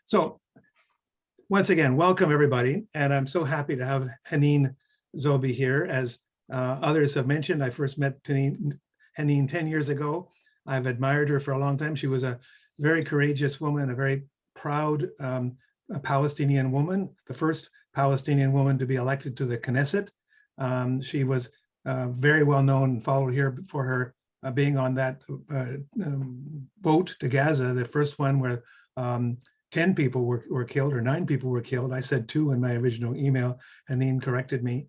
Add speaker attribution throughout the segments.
Speaker 1: So once again, welcome everybody. And I'm so happy to have Haneen Zoabi here. As others have mentioned, I first met Haneen 10 years ago. I've admired her for a long time. She was a very courageous woman, a very proud Palestinian woman, the first Palestinian woman to be elected to the Knesset. She was very well known and followed here for her being on that boat to Gaza, the first one where 10 people were killed, or 9 people were killed. I said 2 in my original email. Haneen corrected me.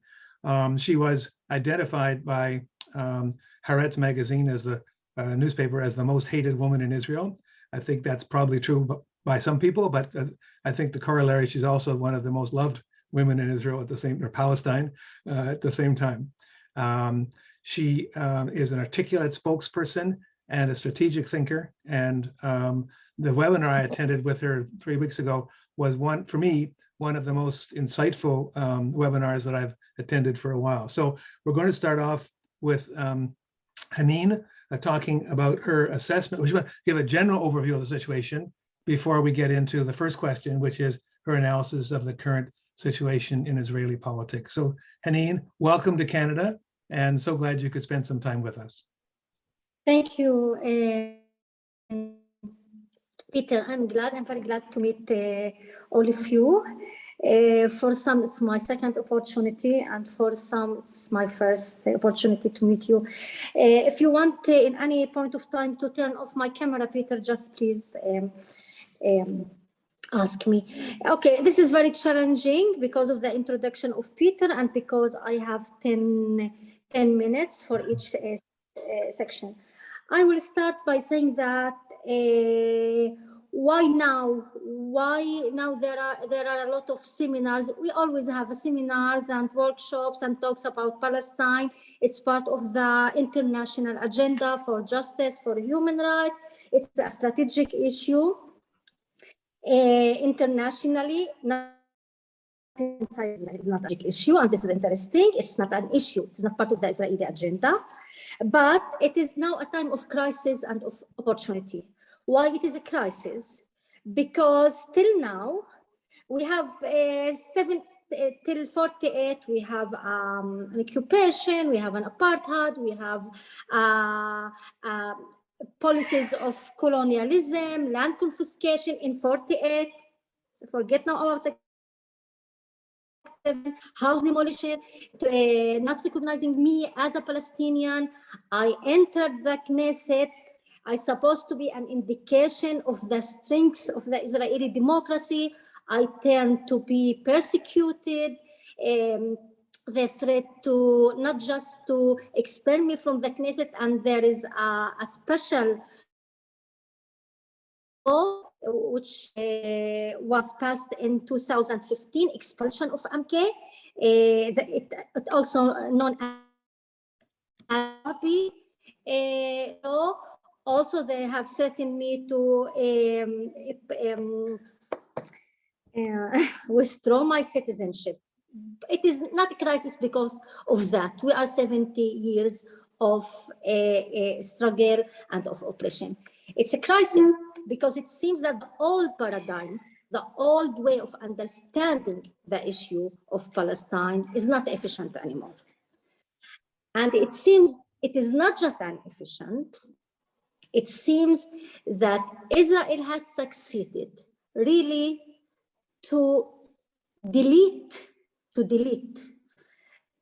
Speaker 1: She was identified by Haaretz magazine as the newspaper as the most hated woman in Israel. I think that's probably true by some people, but I think the corollary, she's also one of the most loved women in Israel at the same, or Palestine at the same time. She is an articulate spokesperson and a strategic thinker. And the webinar I attended with her 3 weeks ago was for me, one of the most insightful webinars that I've attended for a while. So we're going to start off with Haneen talking about her assessment. We're going to give a general overview of the situation before we get into the first question, which is her analysis of the current situation in Israeli politics. So Haneen, welcome to Canada, and so glad you could spend some time with us.
Speaker 2: Thank you, Peter. I'm very glad to meet all of you. For some, it's my second opportunity, and for some, it's my first opportunity to meet you. If you want, in any point of time, to turn off my camera, Peter, just please ask me. Okay, this is very challenging because of the introduction of Peter and because I have 10 minutes for each section. I will start by saying that why now? Why now? There are a lot of seminars. We always have seminars and workshops and talks about Palestine. It's part of the international agenda for justice, for human rights. It's a strategic issue internationally. Not inside Israel, it's not a big issue, and this is interesting. It's not an issue. It's not part of the Israeli agenda, but it is now a time of crisis and of opportunity. Why it is a crisis? Because till now, we have 7 till 48, we have an occupation, we have an apartheid, we have policies of colonialism, land confiscation in 48. So forget now about house demolition, not recognizing me as a Palestinian. I entered the Knesset. I supposed to be an indication of the strength of the Israeli democracy. I turned to be persecuted. The threat to not just to expel me from the Knesset, and there is a special law which was passed in 2015, expulsion of MK. It also known as Arabi law. Also, they have threatened me to withdraw my citizenship. It is not a crisis because of that. We are 70 years of struggle and of oppression. It's a crisis because it seems that the old paradigm, the old way of understanding the issue of Palestine is not efficient anymore. And it seems it is not just inefficient. It seems that Israel has succeeded really to delete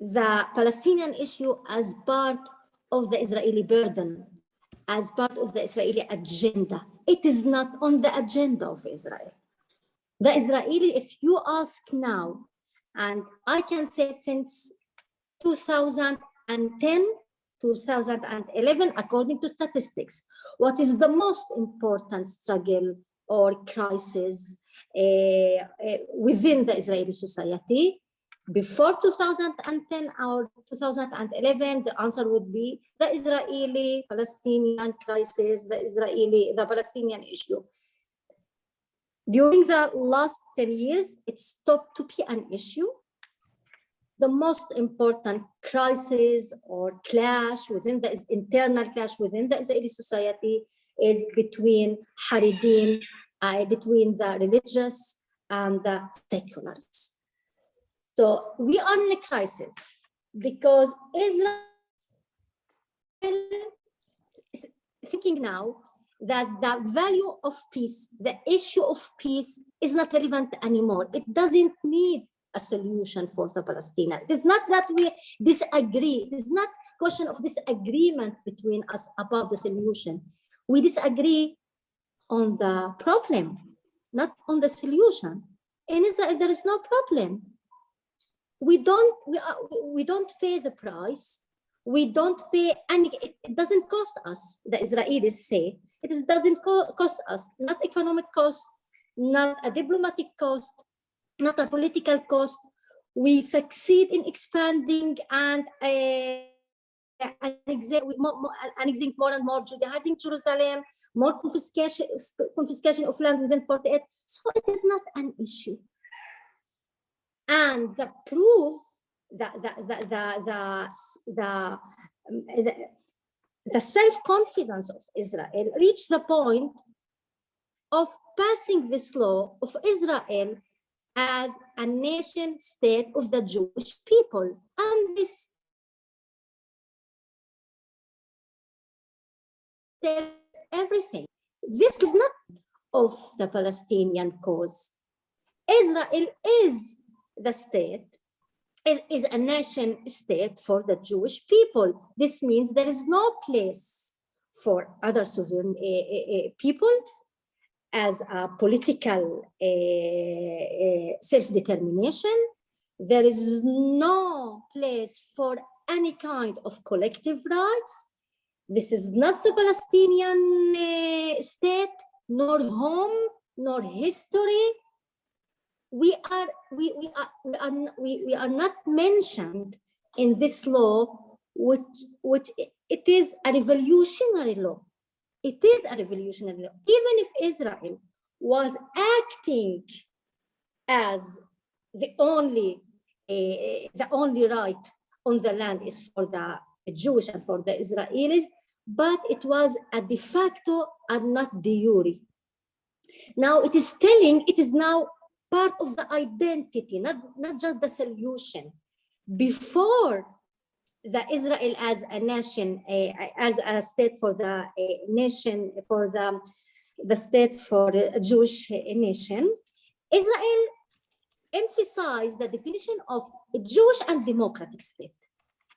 Speaker 2: the Palestinian issue as part of the Israeli burden, as part of the Israeli agenda. It is not on the agenda of Israel. The Israeli, if you ask now, and I can say since 2010, 2011, according to statistics, what is the most important struggle or crisis within the Israeli society? Before 2010 or 2011, the answer would be the Israeli-Palestinian crisis, the Palestinian issue. During the last 10 years, it stopped to be an issue. The most important crisis or clash within the internal clash within the Israeli society is between Haredim between the religious and the seculars. So we are in a crisis because Israel is thinking now that the value of peace, the issue of peace is not relevant anymore. It doesn't need a solution for the Palestinians. It is not that we disagree. It is not a question of disagreement between us about the solution. We disagree on the problem, not on the solution. In Israel, there is no problem. We don't pay the price. We don't pay any, it doesn't cost us, the Israelis say, it doesn't cost us, not economic cost, not a diplomatic cost, not a political cost. We succeed in expanding and annexing more and more, Judaizing Jerusalem, more confiscation of land within 48. So it is not an issue. And the proof the self-confidence of Israel reached the point of passing this law of Israel as a nation state of the Jewish people. And this tells everything. This is not of the Palestinian cause. Israel is the state. It is a nation state for the Jewish people. This means there is no place for other sovereign people as a political self-determination. There is no place for any kind of collective rights. This is not the Palestinian state, nor home, nor history. We are not mentioned in this law, which it is a revolutionary law. It is a revolutionary law. Even if Israel was acting as the only right on the land is for the Jewish and for the Israelis, but it was a de facto and not de jure. Now it is now part of the identity, not just the solution. Before the Israel as a nation, as a state for the nation, for the state for a Jewish nation, Israel emphasized the definition of a Jewish and democratic state.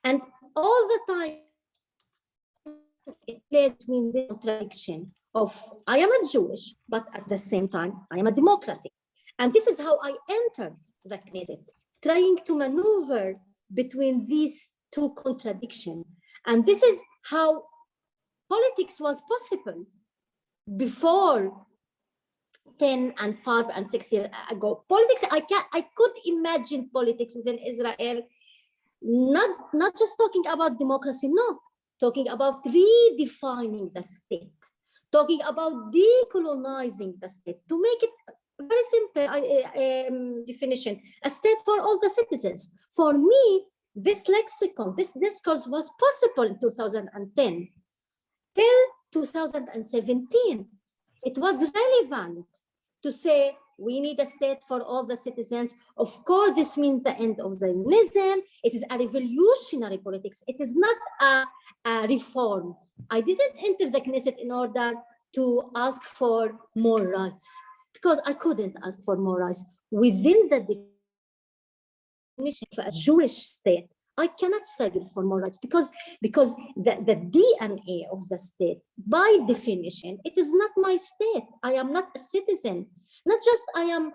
Speaker 2: And all the time it plays between the contradiction of I am a Jewish, but at the same time, I am a democratic. And this is how I entered the Knesset, trying to maneuver between these two contradictions. And this is how politics was possible before 10 and 5 and 6 years ago. Politics, I could imagine politics within Israel, not just talking about democracy, no, talking about redefining the state, talking about decolonizing the state, to make it very simple definition, a state for all the citizens. For me, this lexicon, this discourse was possible in 2010 till 2017. It was relevant to say we need a state for all the citizens. Of course, this means the end of Zionism. It is a revolutionary politics. It is not a reform. I didn't enter the Knesset in order to ask for more rights, because I couldn't ask for more rights. Within the definition of a Jewish state, I cannot struggle for more rights because the DNA of the state, by definition, it is not my state. I am not a citizen. Not just I'm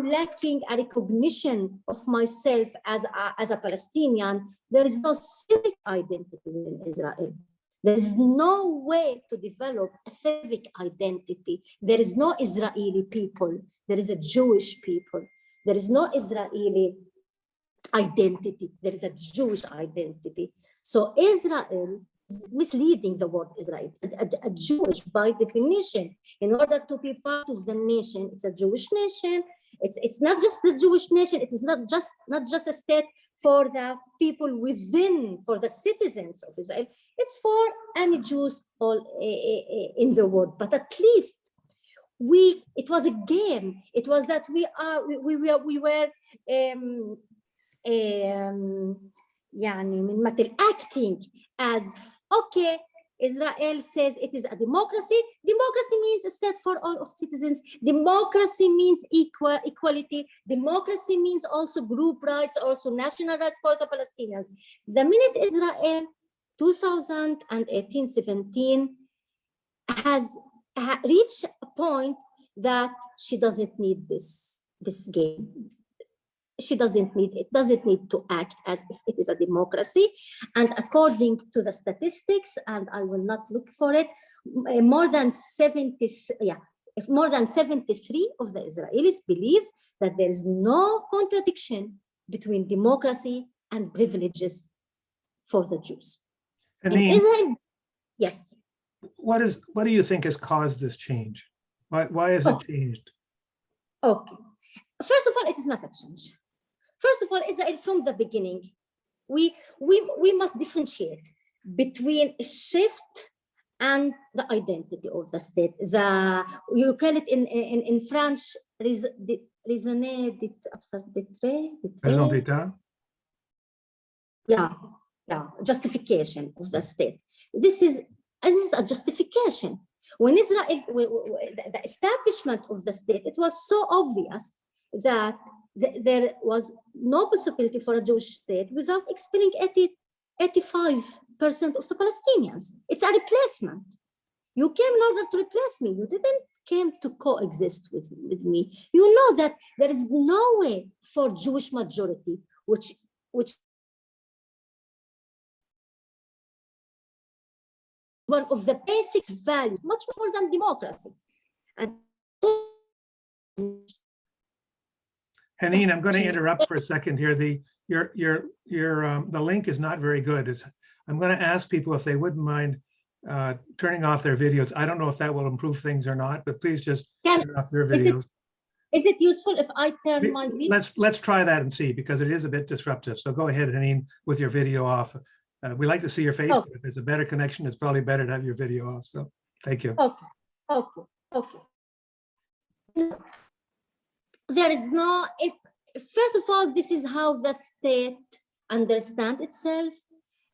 Speaker 2: lacking a recognition of myself as a Palestinian. There is no civic identity in Israel. There is no way to develop a civic identity. There is no Israeli people. There is a Jewish people. There is no Israeli identity. There is a Jewish identity. So Israel is misleading the word Israel. A Jewish, by definition, in order to be part of the nation, it's a Jewish nation. It's not just the Jewish nation. It is not just a state for the people within, for the citizens of Israel. It's for any Jews all in the world. But at least it was a game. It was that we were يعني من مثل acting as okay. Israel says it is a democracy. Democracy means a state for all of citizens. Democracy means equality. Democracy means also group rights, also national rights for the Palestinians. The minute Israel 2018-17 has reached a point that she doesn't need this game. She doesn't need to act as if it is a democracy. And according to the statistics, and I will not look for it, more than 73 of the Israelis believe that there is no contradiction between democracy and privileges for the Jews.
Speaker 1: Haneen,
Speaker 2: in Israel, yes.
Speaker 1: What do you think has caused this change? Why has it changed?
Speaker 2: Okay. First of all, it is not a change. First of all, Israel from the beginning, we must differentiate between a shift and the identity of the state. You call it in French, raison d'être. Yeah, justification of the state. This is a justification. When Israel, the establishment of the state, it was so obvious that there was no possibility for a Jewish state without expelling 85% of the Palestinians. It's a replacement. You came in order to replace me. You didn't came to coexist with me. You know that there is no way for Jewish majority, which one of the basic values, much more than democracy. And
Speaker 1: Haneen, I'm going to interrupt for a second here. The link is not very good. I'm going to ask people if they wouldn't mind turning off their videos. I don't know if that will improve things or not, but please just turn off their videos.
Speaker 2: Is it useful if I turn my video?
Speaker 1: Let's try that and see, because it is a bit disruptive. So go ahead, Haneen, with your video off. We like to see your face, but if there's a better connection, it's probably better to have your video off. So thank you.
Speaker 2: Okay. There is no, first of all, this is how the state understands itself.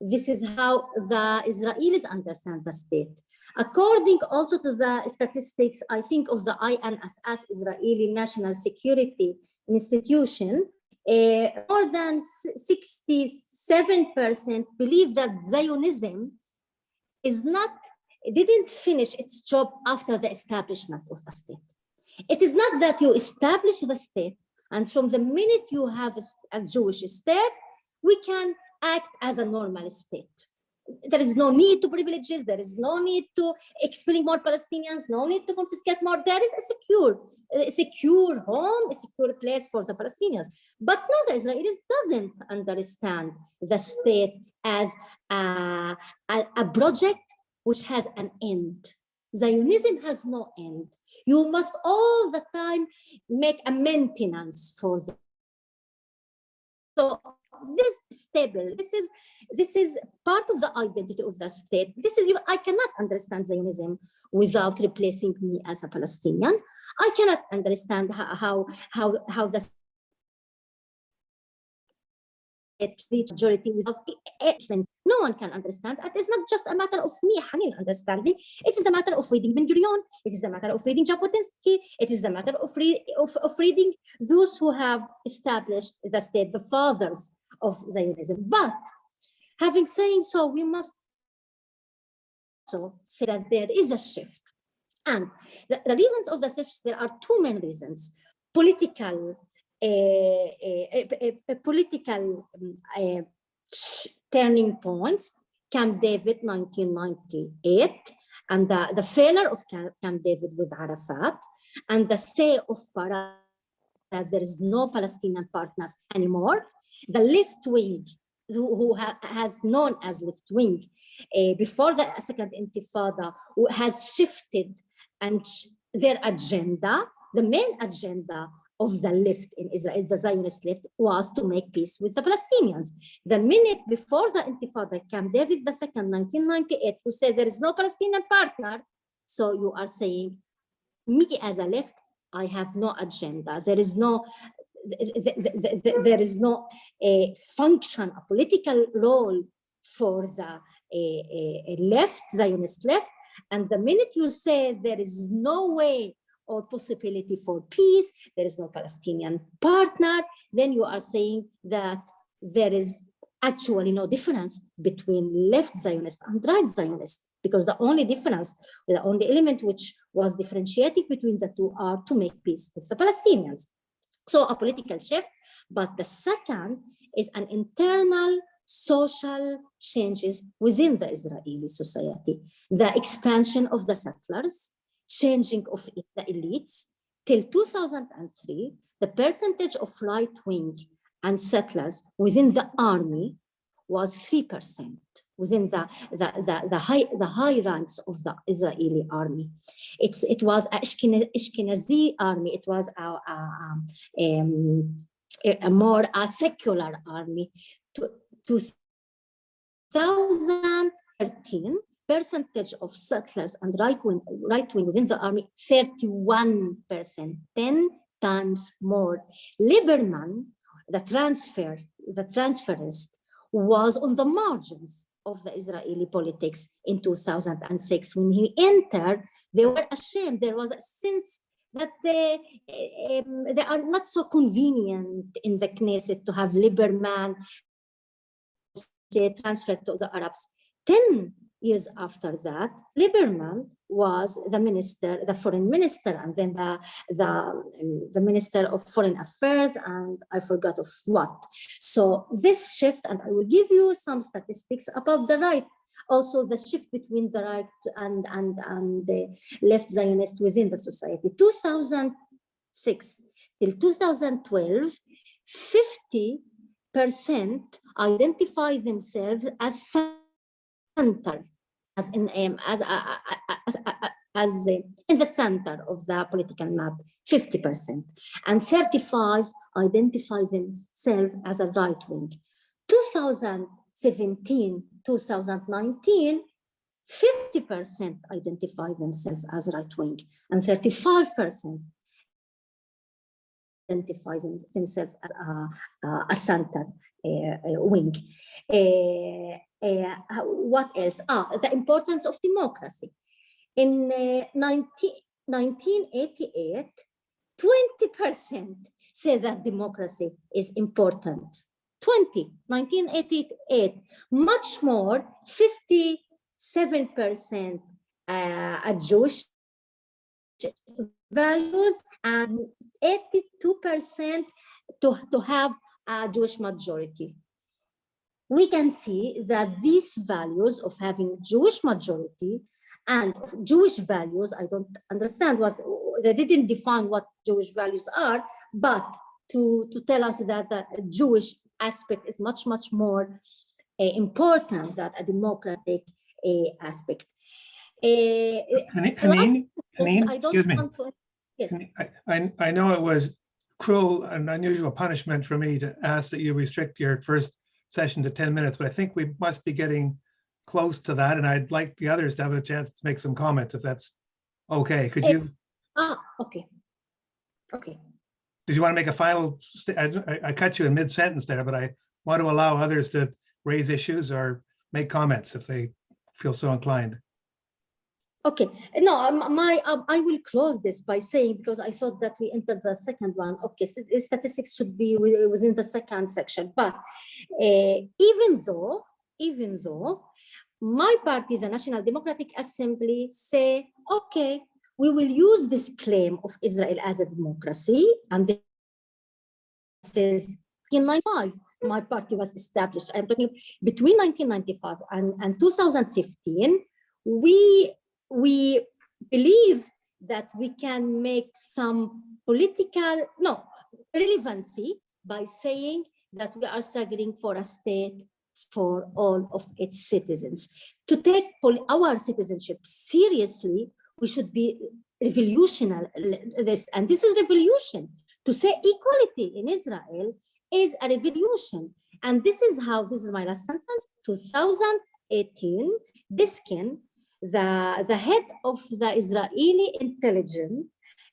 Speaker 2: This is how the Israelis understand the state. According also to the statistics, I think of the INSS, Israeli National Security Institution, more than 67% believe that Zionism didn't finish its job after the establishment of the state. It is not that you establish the state, and from the minute you have a Jewish state, we can act as a normal state. There is no need to privileges, there is no need to expelling more Palestinians, no need to confiscate more. There is a secure home, a secure place for the Palestinians. But no, the Israelis doesn't understand the state as a project which has an end. Zionism has no end. You must all the time make a maintenance for them. So this stable, this is part of the identity of the state. I cannot understand Zionism without replacing me as a Palestinian. I cannot understand how the majority without no one can understand. It is not just a matter of me, Haneen, understanding. It is the matter of reading Ben-Gurion. It is the matter of reading Jabotinsky. It is the matter of reading those who have established the state, the fathers of Zionism. But having saying so, we must also say that there is a shift. And the reasons of the shift, there are two main reasons. Political turning points, Camp David 1998, and the failure of Camp David with Arafat, and the say of Barak that there is no Palestinian partner anymore. The left wing, who has known as left wing before the second intifada, has shifted and their agenda, the main agenda of the left in Israel, the Zionist left, was to make peace with the Palestinians. The minute before the Intifada, Camp David II, 1998, who said there is no Palestinian partner, so you are saying me as a left, I have no agenda. There is no a function, a political role for the left, Zionist left. And the minute you say there is no way or possibility for peace, there is no Palestinian partner, then you are saying that there is actually no difference between left Zionist and right Zionist, because the only difference, the only element which was differentiating between the two are to make peace with the Palestinians. So a political shift, but the second is an internal social changes within the Israeli society, the expansion of the settlers, changing of the elites. Till 2003, the percentage of right-wing and settlers within the army was 3% within the high ranks of the Israeli army. It was an Ashkenazi army. It was a more secular army. 2013, percentage of settlers and right-wing within the army, 31%, 10 times more. Lieberman, the transferist, was on the margins of the Israeli politics in 2006. When he entered, they were ashamed. There was a sense that they are not so convenient in the Knesset to have Lieberman transferred to the Arabs. 10 years after that, Lieberman was the minister, the foreign minister, and then the minister of foreign affairs, and I forgot of what. So this shift, and I will give you some statistics about the right, also the shift between the right and the left Zionist within the society. 2006 till 2012, 50% identify themselves as center, as in in the center of the political map, 50%, and 35% identify themselves as a right wing. 2017, 2019, 50% identify themselves as right wing, and 35% identify themselves as a center wing. What else? The importance of democracy. In 1988, 20% say that democracy is important. 1988, much more, 57% Jewish values and 82% to have a Jewish majority. We can see that these values of having Jewish majority and Jewish values, I don't understand what, they didn't define what Jewish values are, but to tell us that the Jewish aspect is much more important than a democratic aspect.
Speaker 1: Haneen, excuse me.
Speaker 2: Yes.
Speaker 1: I know it was cruel and unusual punishment for me to ask that you restrict your first session to 10 minutes, but I think we must be getting close to that, and I'd like the others to have a chance to make some comments, if that's okay. Could you?
Speaker 2: Okay.
Speaker 1: Did you want to make a final? I cut you in mid-sentence there, but I want to allow others to raise issues or make comments if they feel so inclined.
Speaker 2: Okay, no, I will close this by saying, because I thought that we entered the second one. Okay, so statistics should be within the second section, but even though my party, the National Democratic Assembly, say, okay, we will use this claim of Israel as a democracy, and this is in 1995, my party was established. I'm talking between 1995 and 2015, we believe that we can make some political relevancy by saying that we are struggling for a state for all of its citizens. To take our citizenship seriously, we should be revolutionary, and this is revolution. To say equality in Israel is a revolution, and this is my last sentence. 2018, Diskin, the head of the Israeli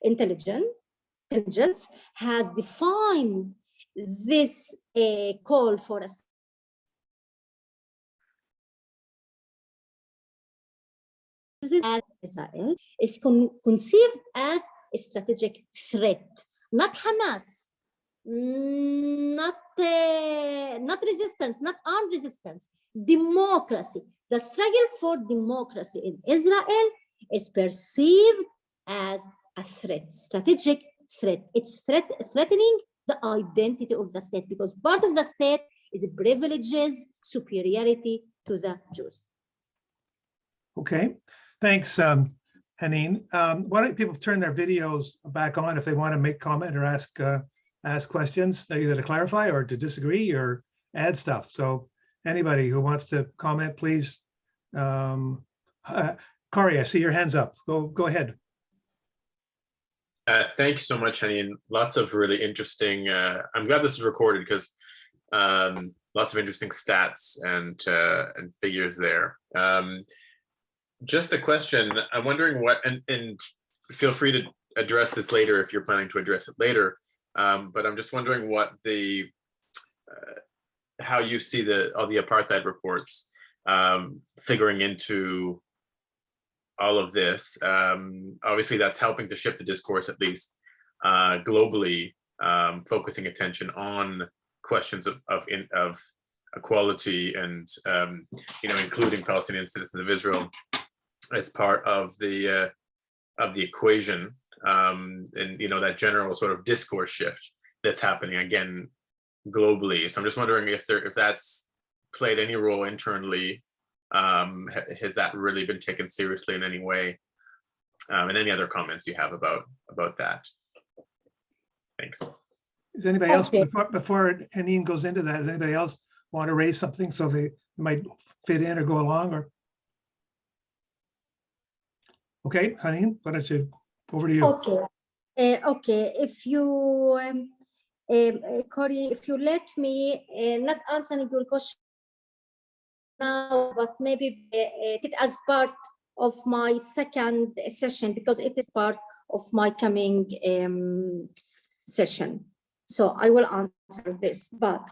Speaker 2: intelligence has defined this call for a Israel is conceived as a strategic threat, not Hamas, not resistance, not armed resistance, democracy. The struggle for democracy in Israel is perceived as a threat, strategic threat. It's threatening the identity of the state, because part of the state is privileges, superiority to the Jews.
Speaker 1: Okay, thanks, Haneen. Why don't people turn their videos back on if they want to make comment or ask questions, either to clarify or to disagree or add stuff. So anybody who wants to comment, please. Kari, I see your hands up. Go ahead.
Speaker 3: Thank you so much, Haneen. Lots of really interesting, I'm glad this is recorded because lots of interesting stats and figures there. Just a question, I'm wondering what, and feel free to address this later if you're planning to address it later, but I'm just wondering what how you see all the apartheid reports figuring into all of this. Obviously, that's helping to shift the discourse, at least globally, focusing attention on questions of equality and including Palestinian citizens of Israel as part of the equation, and that general sort of discourse shift that's happening again globally. So I'm just wondering if that's played any role internally. Has that really been taken seriously in any way? And any other comments you have about that? Thanks.
Speaker 1: Is anybody else, before Haneen goes into that, does anybody else want to raise something so they might fit in or go along? Or okay, Haneen, why don't you, over to you.
Speaker 2: Okay. If you, Corey, if you let me not answering your question now, but maybe it as part of my second session, because it is part of my coming session. So I will answer this, but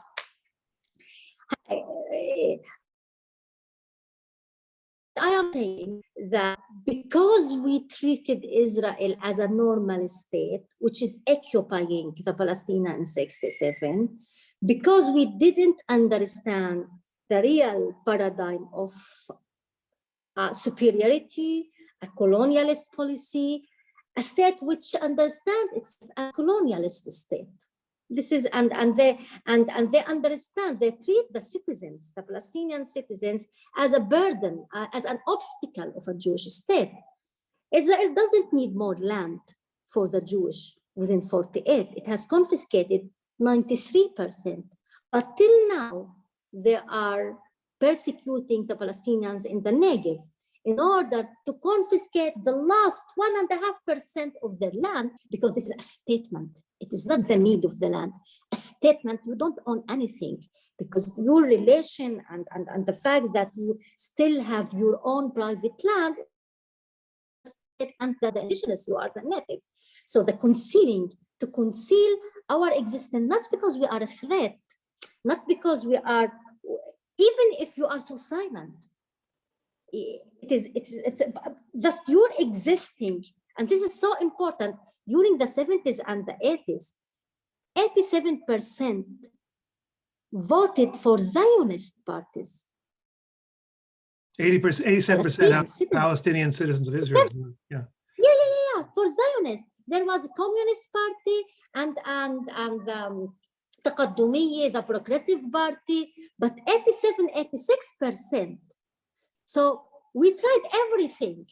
Speaker 2: I am saying that because we treated Israel as a normal state, which is occupying the Palestinians in 1967, because we didn't understand the real paradigm of superiority, a colonialist policy, a state which understands it's a colonialist state. This is and they understand, they treat the citizens, the Palestinian citizens, as a burden, as an obstacle of a Jewish state. Israel doesn't need more land for the Jewish within 48. It has confiscated 93%, but till now they are persecuting the Palestinians in the Negev in order to confiscate the last 1.5% of their land, because this is a statement. It is not the need of the land. A statement, you don't own anything, because your relation and the fact that you still have your own private land, and that the indigenous, you are the native. So the concealing, to conceal our existence, not because we are a threat, not because we are, even if you are so silent, it's just your existing. And this is so important. During the 70s and the 80s, 87% voted for Zionist parties.
Speaker 1: 87% of Palestinian citizens of Israel. Yeah,
Speaker 2: for Zionists. There was a Communist Party and Taqaddumiyya, the Progressive Party, but 86%. So we tried everything.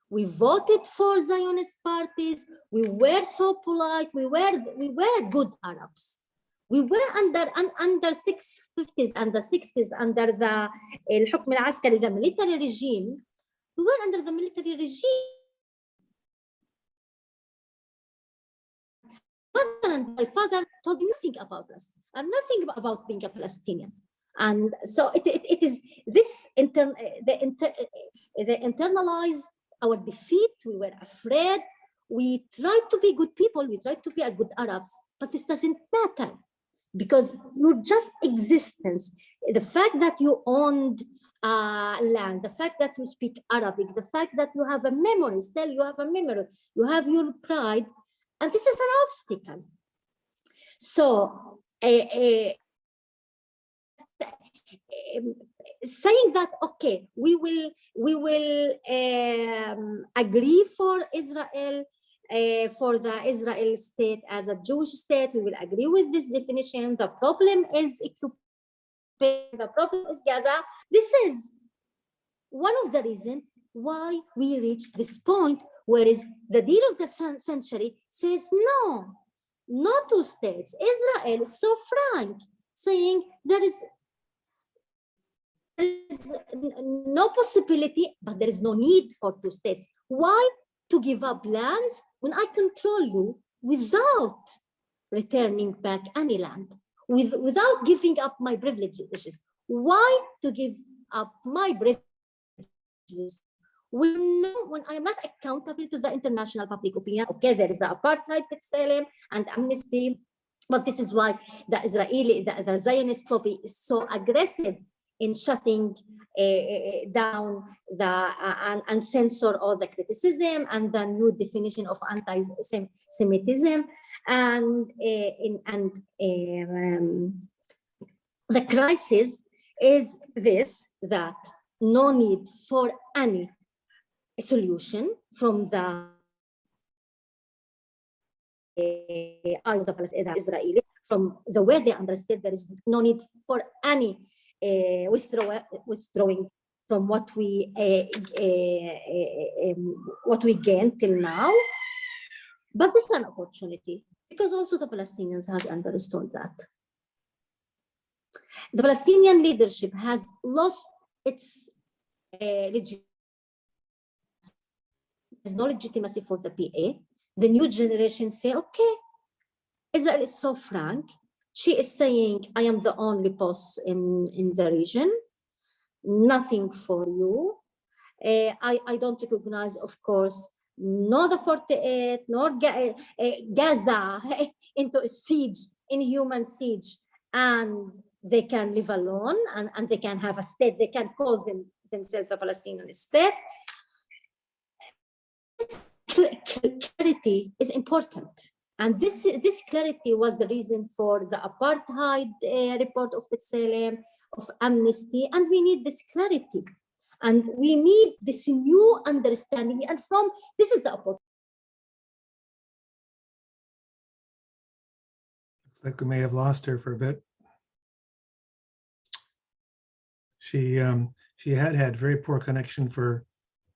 Speaker 2: We voted for Zionist parties. We were so polite. We were good Arabs. We were under 650s and the 60s under the الحكم العسكري, the military regime. We were under the military regime. My mother and my father told me nothing about us and nothing about being a Palestinian. And so it is this they internalize our defeat. We were afraid. We tried to be good people. We tried to be a good Arabs, but this doesn't matter because your just existence, the fact that you owned land, the fact that you speak Arabic, the fact that you have a memory, still you have a memory, you have your pride, and this is an obstacle. So saying that, okay, we will agree for Israel, for the Israel state as a Jewish state, we will agree with this definition. The problem is the problem is Gaza. This is one of the reasons why we reached this point, whereas the deal of the century says no, not two states. Israel is so frank, saying there is no possibility, but there is no need for two states. Why to give up lands when I control you without returning back any land, without giving up my privileges? Why to give up my privileges when I am not accountable to the international public opinion? Okay, there is the apartheid B'Tselem and amnesty, but this is why the Zionist lobby is so aggressive in shutting down and censor all the criticism and the new definition of anti-Semitism, and the crisis is this, that no need for any solution from the Israelis, from the way they understood. There is no need for any withdrawing from what we gained till now. But this is an opportunity because also the Palestinians have understood that. The Palestinian leadership has lost its legitimacy. There's no legitimacy for the PA. The new generation say, okay, Israel is so frank. She is saying, I am the only boss in the region, nothing for you. I don't recognize, of course, nor the 48, nor Gaza into a siege, inhuman siege, and they can live alone and they can have a state, they can call themselves a Palestinian state. Clarity is important. And this clarity was the reason for the apartheid report of B'Tselem, of amnesty, and we need this clarity. And we need this new understanding, and this is the opportunity.
Speaker 1: Looks like we may have lost her for a bit. She had very poor connection for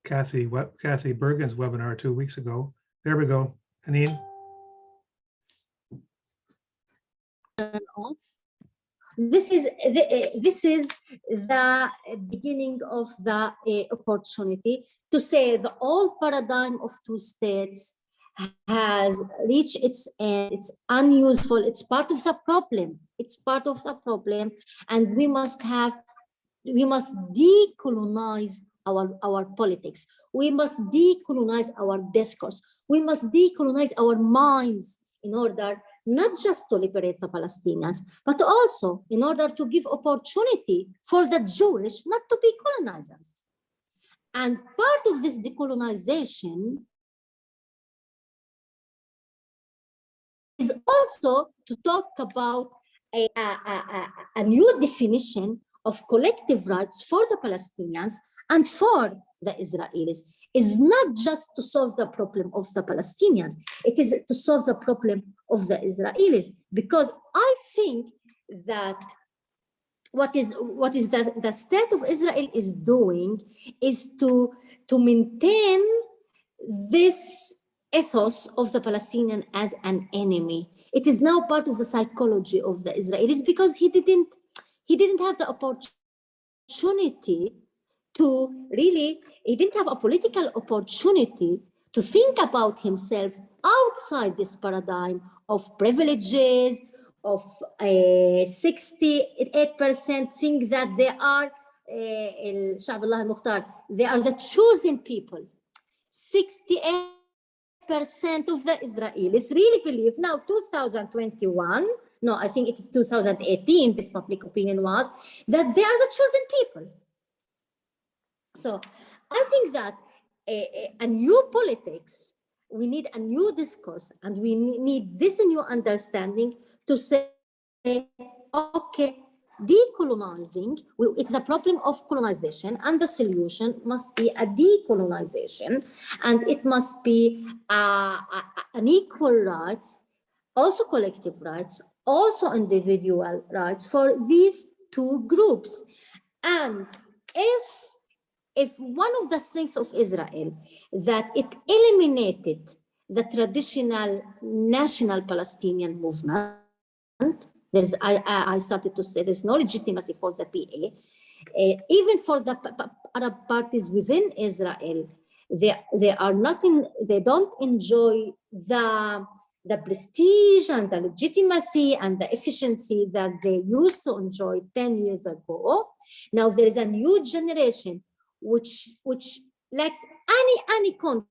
Speaker 1: Kathy Bergen's webinar 2 weeks ago. There we go, Haneen.
Speaker 2: Off. This is the beginning of the opportunity to say the old paradigm of two states has reached its end. It's unuseful. It's part of the problem. It's part of the problem, and we must decolonize our politics. We must decolonize our discourse. We must decolonize our minds in order not just to liberate the Palestinians, but also in order to give opportunity for the Jewish not to be colonizers. And part of this decolonization is also to talk about a new definition of collective rights for the Palestinians and for the Israelis. Is not just to solve the problem of the Palestinians, it is to solve the problem of the Israelis. Because I think that what is the state of Israel is doing is to maintain this ethos of the Palestinian as an enemy. It is now part of the psychology of the Israelis because he didn't have the opportunity to really, he didn't have a political opportunity to think about himself outside this paradigm of privileges, 68% think that they are الشعب الله المختار, they are the chosen people. 68% of the Israelis really believe now 2021, no, I think it is 2018, this public opinion was, that they are the chosen people. So I think that a new politics, we need a new discourse, and we need this new understanding to say, okay, decolonizing, it's a problem of colonization, and the solution must be a decolonization, and it must be an equal rights, also collective rights, also individual rights for these two groups. And if one of the strengths of Israel, that it eliminated the traditional national Palestinian movement, there's, I started to say there's no legitimacy for the PA, even for the Arab parties within Israel, they are not in, they don't enjoy the prestige and the legitimacy and the efficiency that they used to enjoy 10 years ago. Now there is a new generation which lacks any confidence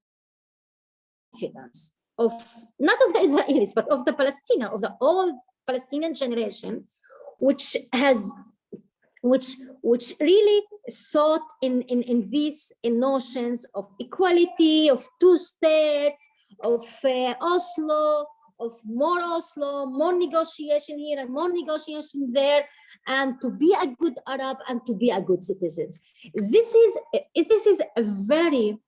Speaker 2: of, not of the Israelis, but of the Palestinian, of the old Palestinian generation, which really thought in these notions of equality, of two states, of Oslo, of more negotiation here and more negotiation there, and to be a good Arab and to be a good citizen. This is a very,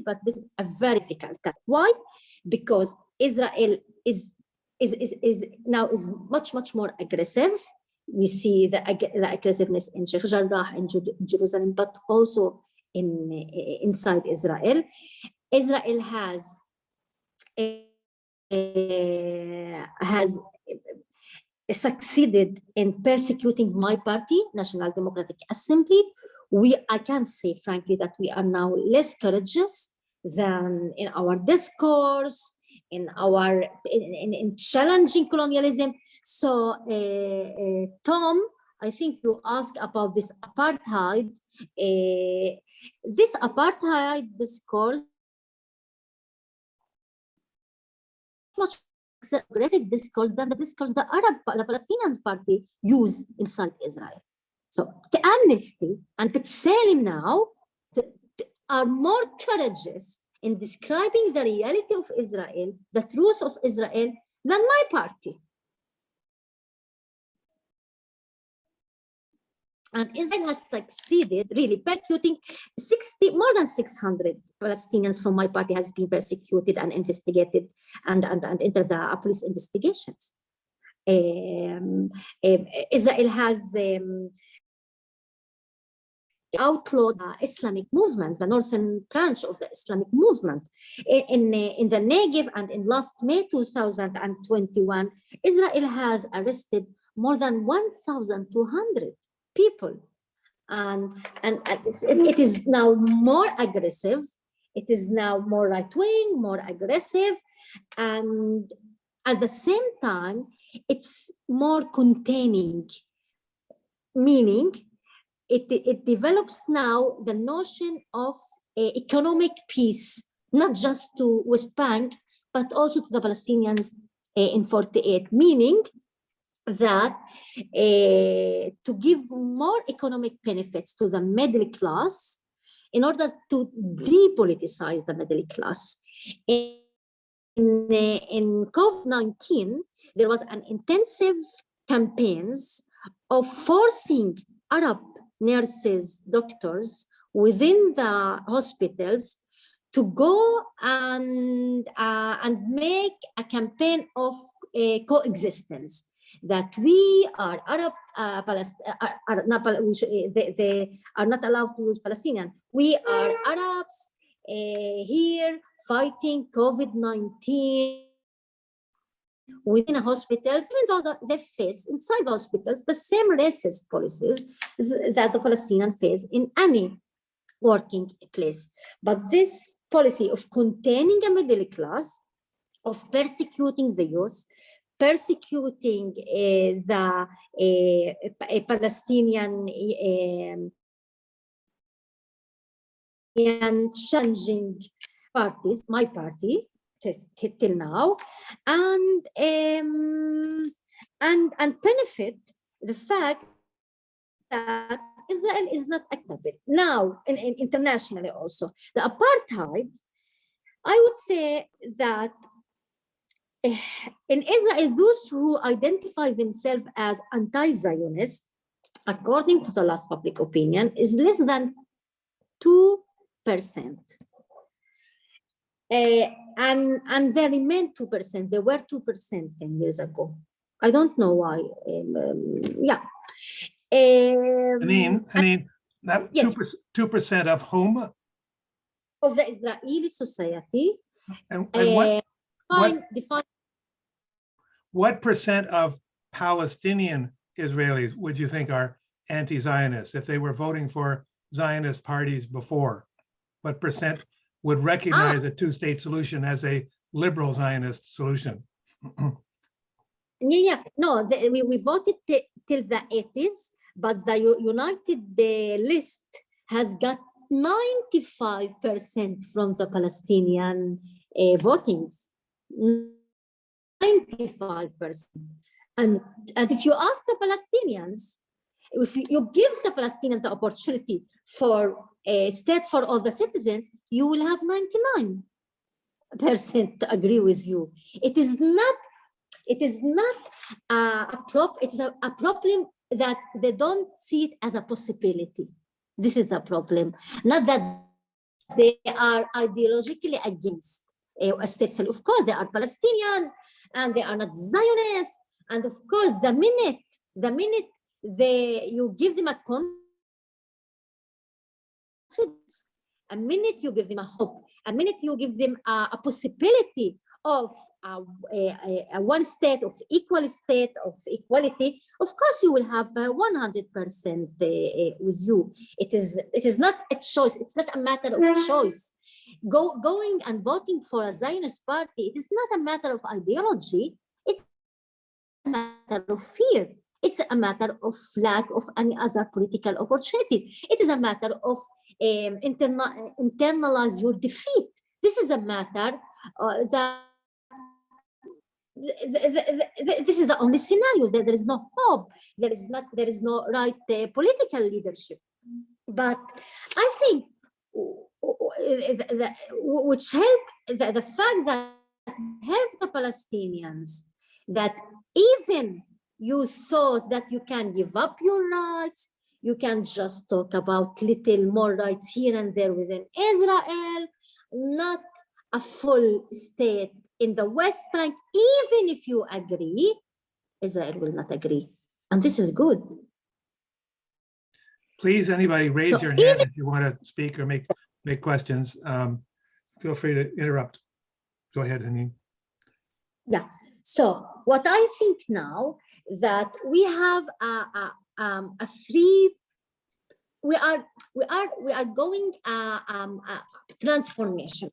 Speaker 2: but this is a very difficult task. Why? Because Israel is now much more aggressive. We see the aggressiveness in Sheikh Jarrah in Jerusalem, but also inside Israel. Israel has succeeded in persecuting my party, National Democratic Assembly. I can say frankly that we are now less courageous than in our discourse, in challenging colonialism. So Tom, I think you asked about this apartheid. This apartheid discourse, much aggressive discourse than the discourse the Palestinian party use inside Israel. So the Amnesty and B'Tselem now are more courageous in describing the reality of Israel, the truth of Israel, than my party. And Israel has succeeded really persecuting more than 600 Palestinians from my party has been persecuted and investigated and entered the police investigations. Israel has outlawed the Islamic movement, the northern branch of the Islamic movement. In the Negev, and in last May 2021, Israel has arrested more than 1,200 people. And it is now more aggressive. It is now more right-wing, more aggressive. And at the same time, it's more containing, meaning it develops now the notion of economic peace, not just to West Bank, but also to the Palestinians in 48, meaning that to give more economic benefits to the middle class in order to depoliticize the middle class. In COVID-19, there was an intensive campaigns of forcing Arab nurses, doctors within the hospitals to go and make a campaign of coexistence, that we are Arab, they are not allowed to use Palestinian. We are Arabs here fighting COVID-19 within hospitals, even though they face inside hospitals the same racist policies that the Palestinians face in any working place. But this policy of containing a middle class, of persecuting the youth, persecuting the Palestinian challenging parties, my party, till now, and benefit the fact that Israel is not accepted now, and internationally also. The apartheid, I would say that in Israel, those who identify themselves as anti-Zionist, according to the last public opinion, is less than 2%. And they remain 2%. They were 2% 10 years ago. I don't know why.
Speaker 1: Haneen, that
Speaker 2: yes.
Speaker 1: 2% of whom?
Speaker 2: Of the Israeli society.
Speaker 1: And what percent of Palestinian Israelis would you think are anti-Zionist? If they were voting for Zionist parties before, what percent would recognize a two-state solution as a liberal Zionist solution?
Speaker 2: No, we voted till the 80s, but the United list has got 95% from the Palestinian votings. 95%. And if you ask the Palestinians, if you give the Palestinians the opportunity for a state for all the citizens, you will have 99% to agree with you. It is not a problem that they don't see it as a possibility. This is the problem. Not that they are ideologically against a state. So of course, they are Palestinians and they are not Zionists. And of course, the minute you give them a confidence, a minute you give them a hope, a minute you give them a possibility of a one state, of equal state, of equality, of course you will have 100% with you. It is not a choice. It's not a matter of choice. Going and voting for a Zionist party, it is not a matter of ideology. It's a matter of fear. It's a matter of lack of any other political opportunities. It is a matter of internalize your defeat. This is a matter that this is the only scenario. There is no hope. There is no right political leadership. But I think which help the fact that help the Palestinians, that even you thought that you can give up your rights, you can just talk about little more rights here and there within Israel, not a full state in the West Bank. Even if you agree, Israel will not agree. And this is good.
Speaker 1: Please, anybody raise your hand if you want to speak or make questions. Feel free to interrupt. Go ahead, Haneen.
Speaker 2: Yeah. So what I think now that we have we are going transformation.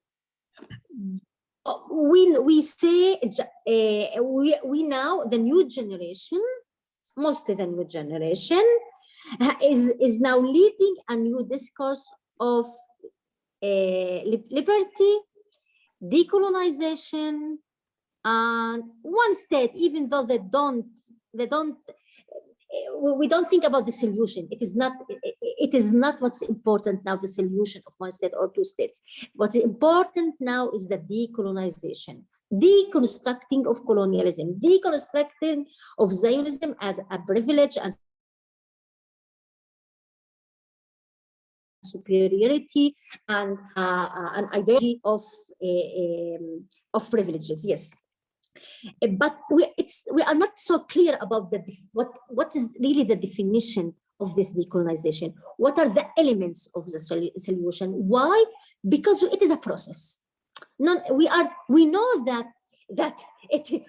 Speaker 2: We say we now, the new generation, mostly the new generation, is now leading a new discourse of liberty, decolonization, and one state, even though we don't think about the solution. It is not what's important now, the solution of one state or two states. What's important now is the decolonization, deconstructing of colonialism, deconstructing of Zionism as a privilege and superiority and an ideology of privileges. Yes. But we are not so clear about what is really the definition of this decolonization. What are the elements of the solution? Why? Because it is a process. We know that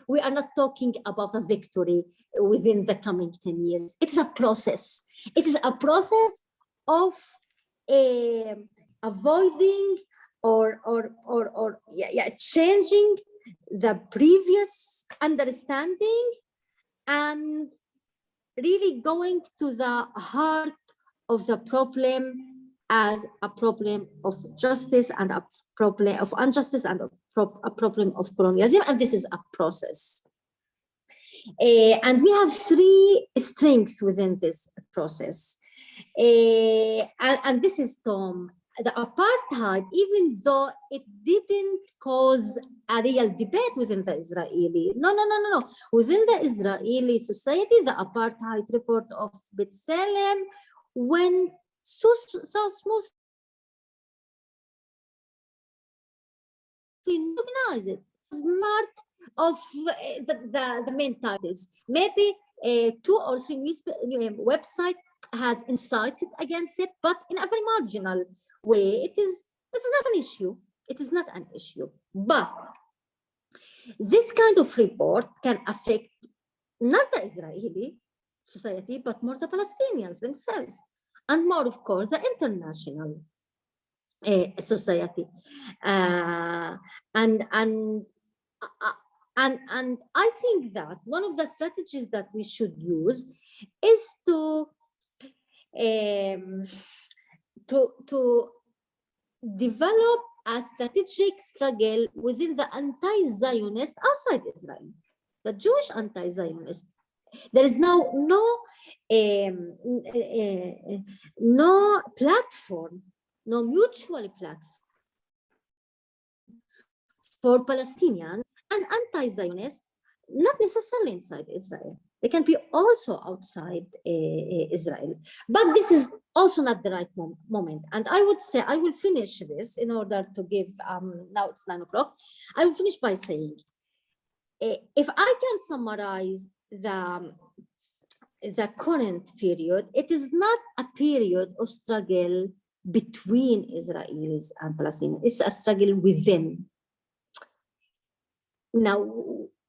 Speaker 2: we are not talking about a victory within the coming 10 years. It's a process. It is a process of avoiding or changing the previous understanding and really going to the heart of the problem as a problem of justice and a problem of injustice and a problem of colonialism, and this is a process. And we have three strengths within this process. And this is Tom. The apartheid, even though it didn't cause a real debate within the Israeli, no. Within the Israeli society, the apartheid report of B'Tselem went so smooth. We recognize it as part of the main titles. Maybe 2 or 3 website has incited against it, but in a very marginal way. It's not an issue. It is not an issue. But this kind of report can affect not the Israeli society, but more the Palestinians themselves, and more, of course, the international society. And I think that one of the strategies that we should use is to develop a strategic struggle within the anti-Zionist outside Israel, the Jewish anti-Zionist. There is now no platform, no mutual platform for Palestinians and anti-Zionists, not necessarily inside Israel. They can be also outside Israel. But this is also not the right moment. And I would say, I will finish this in order to give, now it's 9 o'clock. I will finish by saying, if I can summarize the current period, it is not a period of struggle between Israelis and Palestinians. It's a struggle within. Now,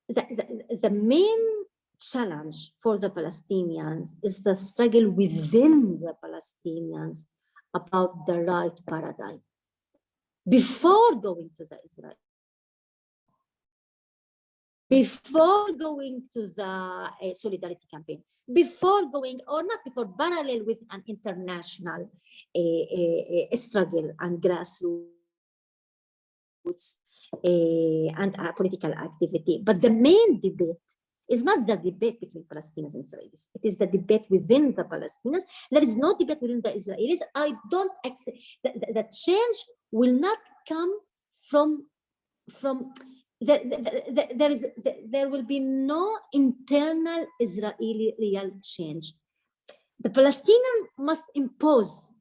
Speaker 2: the main challenge for the Palestinians is the struggle within the Palestinians about the right paradigm. Before going to the Israel, before going to the solidarity campaign, before going, or not before, parallel with an international struggle and grassroots and political activity. But the main debate is not the debate between Palestinians and Israelis. It is the debate within the Palestinians. There is no debate within the Israelis. I don't accept the change will not come from there will be no internal Israeli real change. The Palestinians must impose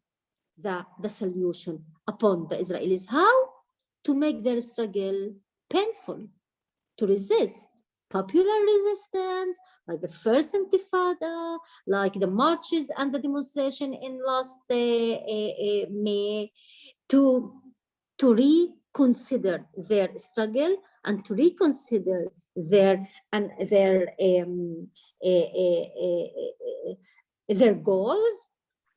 Speaker 2: the solution upon the Israelis. How? To make their struggle painful, to resist. Popular resistance, like the first Intifada, like the marches and the demonstration in last May, to reconsider their struggle and to reconsider their goals,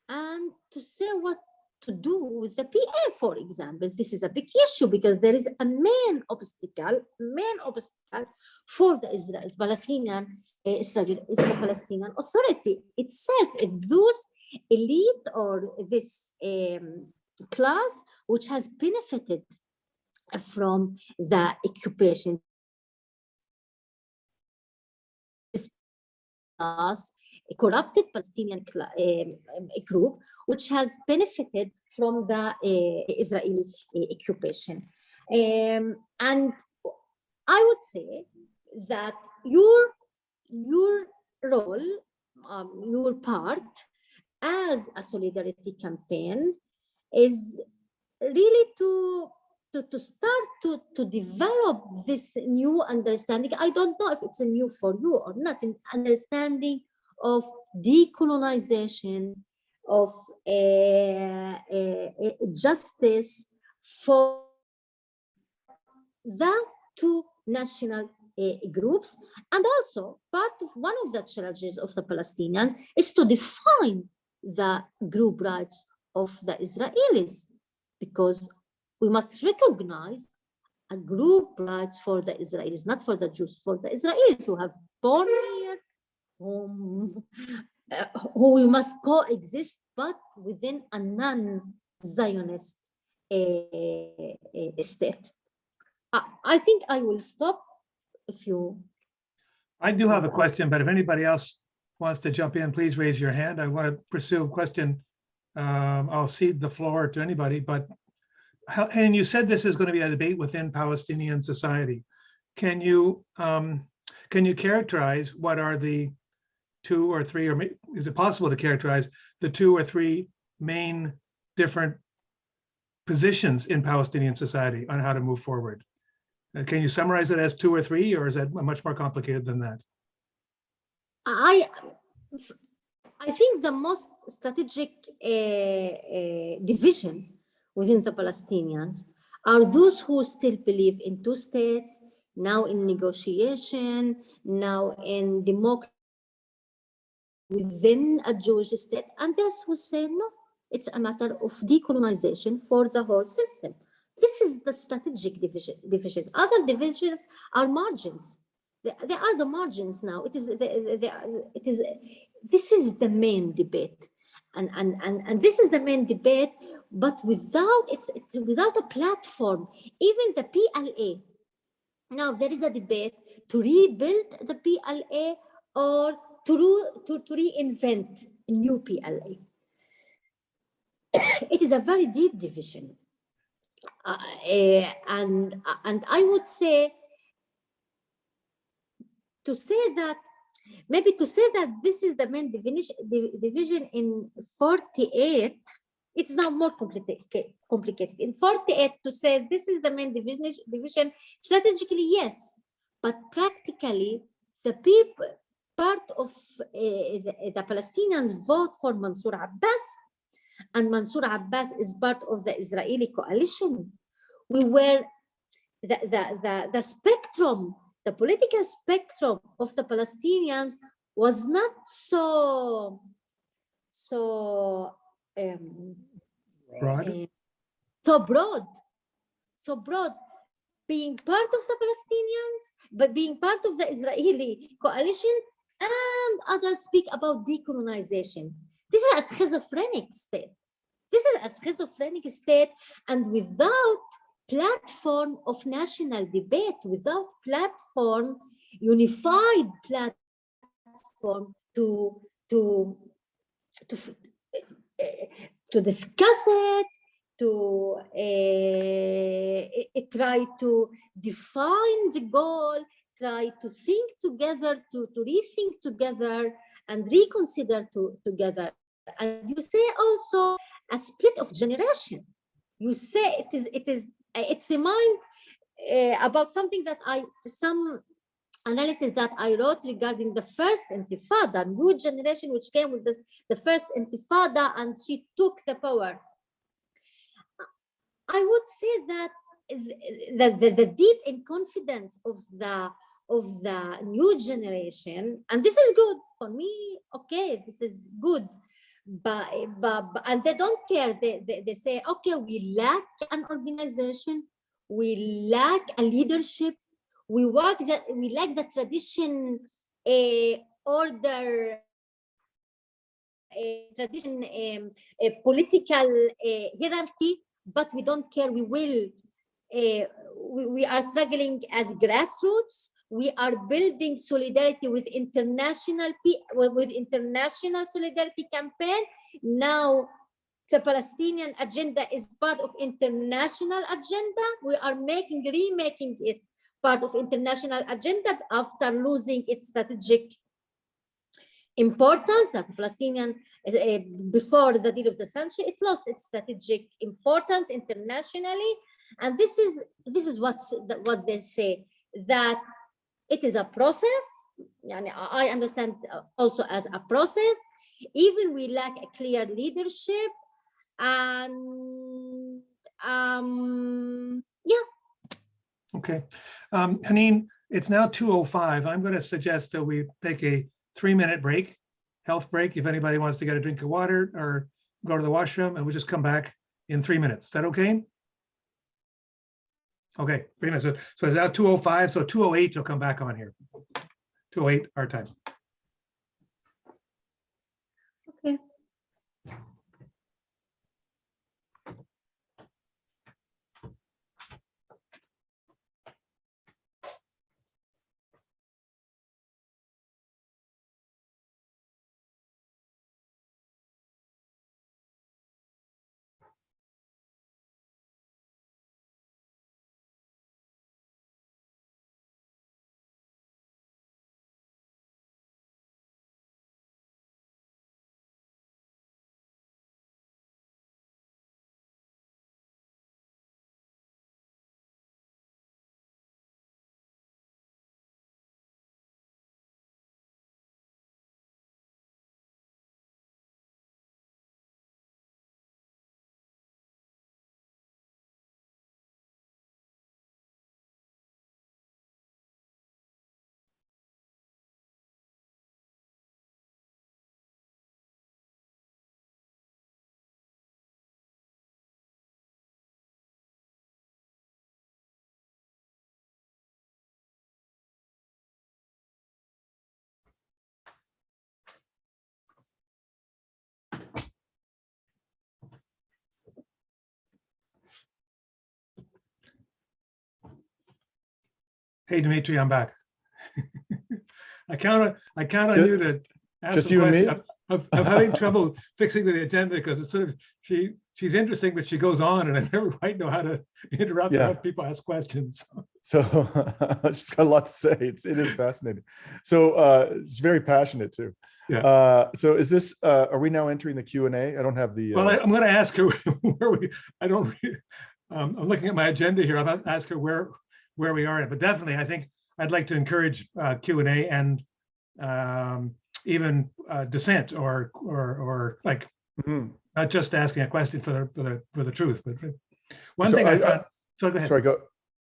Speaker 2: and to say what to do with the PA, for example. This is a big issue because there is a main obstacle for the Palestinian struggle is the Palestinian Authority itself. It's those elite or this class which has benefited from the occupation. This class, a corrupted Palestinian group, which has benefited from the Israeli occupation. And I would say that your role, your part as a solidarity campaign is really to start to develop this new understanding. I don't know if it's a new for you or not, an understanding of decolonization, of justice for the two national groups. And also one of the challenges of the Palestinians is to define the group rights of the Israelis, because we must recognize a group rights for the Israelis, not for the Jews, for the Israelis who have born here, who we must coexist, but within a non-Zionist state. I think I will stop if you.
Speaker 1: I do have a question, but if anybody else wants to jump in, please raise your hand. I want to pursue a question. I'll cede the floor to anybody, but and you said this is going to be a debate within Palestinian society. Can you characterize what are the 2 or 3, or is it possible to characterize the 2 or 3 main different positions in Palestinian society on how to move forward? Can you summarize it as 2 or 3, or is that much more complicated than that?
Speaker 2: I think the most strategic division within the Palestinians are those who still believe in 2 states, now in negotiation, now in democracy within a Jewish state, and those who say no, it's a matter of decolonization for the whole system. This is the strategic division. Other divisions are margins. They are the margins now. This is the main debate, and this is the main debate. But without it's without a platform, even the PLA. Now there is a debate to rebuild the PLA or to reinvent a new PLA. It is a very deep division, and I would say maybe to say that this is the main division in 48, it's now more complicated. In 48, to say this is the main division, strategically, yes, but practically, the people, part of the Palestinians vote for Mansour Abbas, and Mansour Abbas is part of the Israeli coalition. We were the spectrum, the political spectrum of the Palestinians was not so broad. Being part of the Palestinians, but being part of the Israeli coalition, and others speak about decolonization. This is a schizophrenic state. And without platform of national debate, without platform, unified platform to discuss it, to try to define the goal, try to think together, to rethink together and reconsider together. And you say also a split of generation. You say it's a mind about something that some analysis that I wrote regarding the first intifada, new generation which came with the first intifada, and she took the power. I would say that the deep inconfidence of the new generation, and this is good for me. Okay, this is good, but and they don't care. They say, okay, we lack an organization, we lack a leadership, we lack the tradition, order, tradition, political hierarchy. But we don't care. We are struggling as grassroots. We are building solidarity with international solidarity campaign. Now the Palestinian agenda is part of international agenda. We are remaking it part of international agenda after losing its strategic importance. That Palestinian, before the deal of the century, it lost its strategic importance internationally, and this is what they say, that it is a process. And I understand also as a process. Even we lack a clear leadership, and yeah.
Speaker 1: Okay, Haneen, it's now 2:05. I'm going to suggest that we take a 3-minute break, health break, if anybody wants to get a drink of water or go to the washroom, and we'll just come back in 3 minutes. Is that okay? Okay, pretty much. So it's now 2:05, so 2:08 you'll come back on here. 2:08 our time.
Speaker 2: Okay.
Speaker 1: Hey, Dimitri, I'm back. I count on you to ask
Speaker 4: Just
Speaker 1: some
Speaker 4: you and
Speaker 1: questions.
Speaker 4: me?
Speaker 1: I'm having trouble fixing the agenda because it's sort of she's interesting, but she goes on, and I never quite know how to interrupt
Speaker 4: Yeah.
Speaker 1: or let people ask questions.
Speaker 4: So I just got a lot to say. It is fascinating. So it's very passionate too.
Speaker 1: Yeah.
Speaker 4: So is this, are we now entering the Q&A? I don't have the.
Speaker 1: Well, I'm going to ask her where we. I don't. I'm looking at my agenda here. I'm about to ask her where we are in, but definitely, I think I'd like to encourage Q&A and even dissent or like not just asking a question for the truth, but one
Speaker 4: So
Speaker 1: thing I found. So go ahead.
Speaker 4: Sorry, go.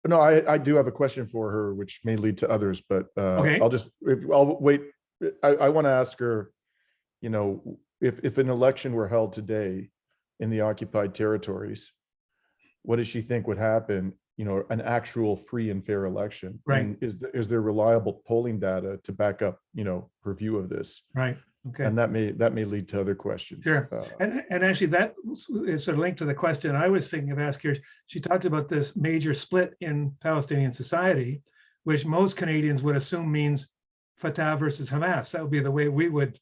Speaker 4: No, I do have a question for her, which may lead to others, but
Speaker 1: Okay.
Speaker 4: I'll wait. I want to ask her, you know, if an election were held today in the occupied territories, what does she think would happen? You know, an actual free and fair election.
Speaker 1: Right.
Speaker 4: And is there reliable polling data to back up, you know, her view of this?
Speaker 1: Right. Okay.
Speaker 4: And that may lead to other questions.
Speaker 1: Sure. And actually that is sort of linked to the question I was thinking of asking her. She talked about this major split in Palestinian society, which most Canadians would assume means Fatah versus Hamas. That would be the way we would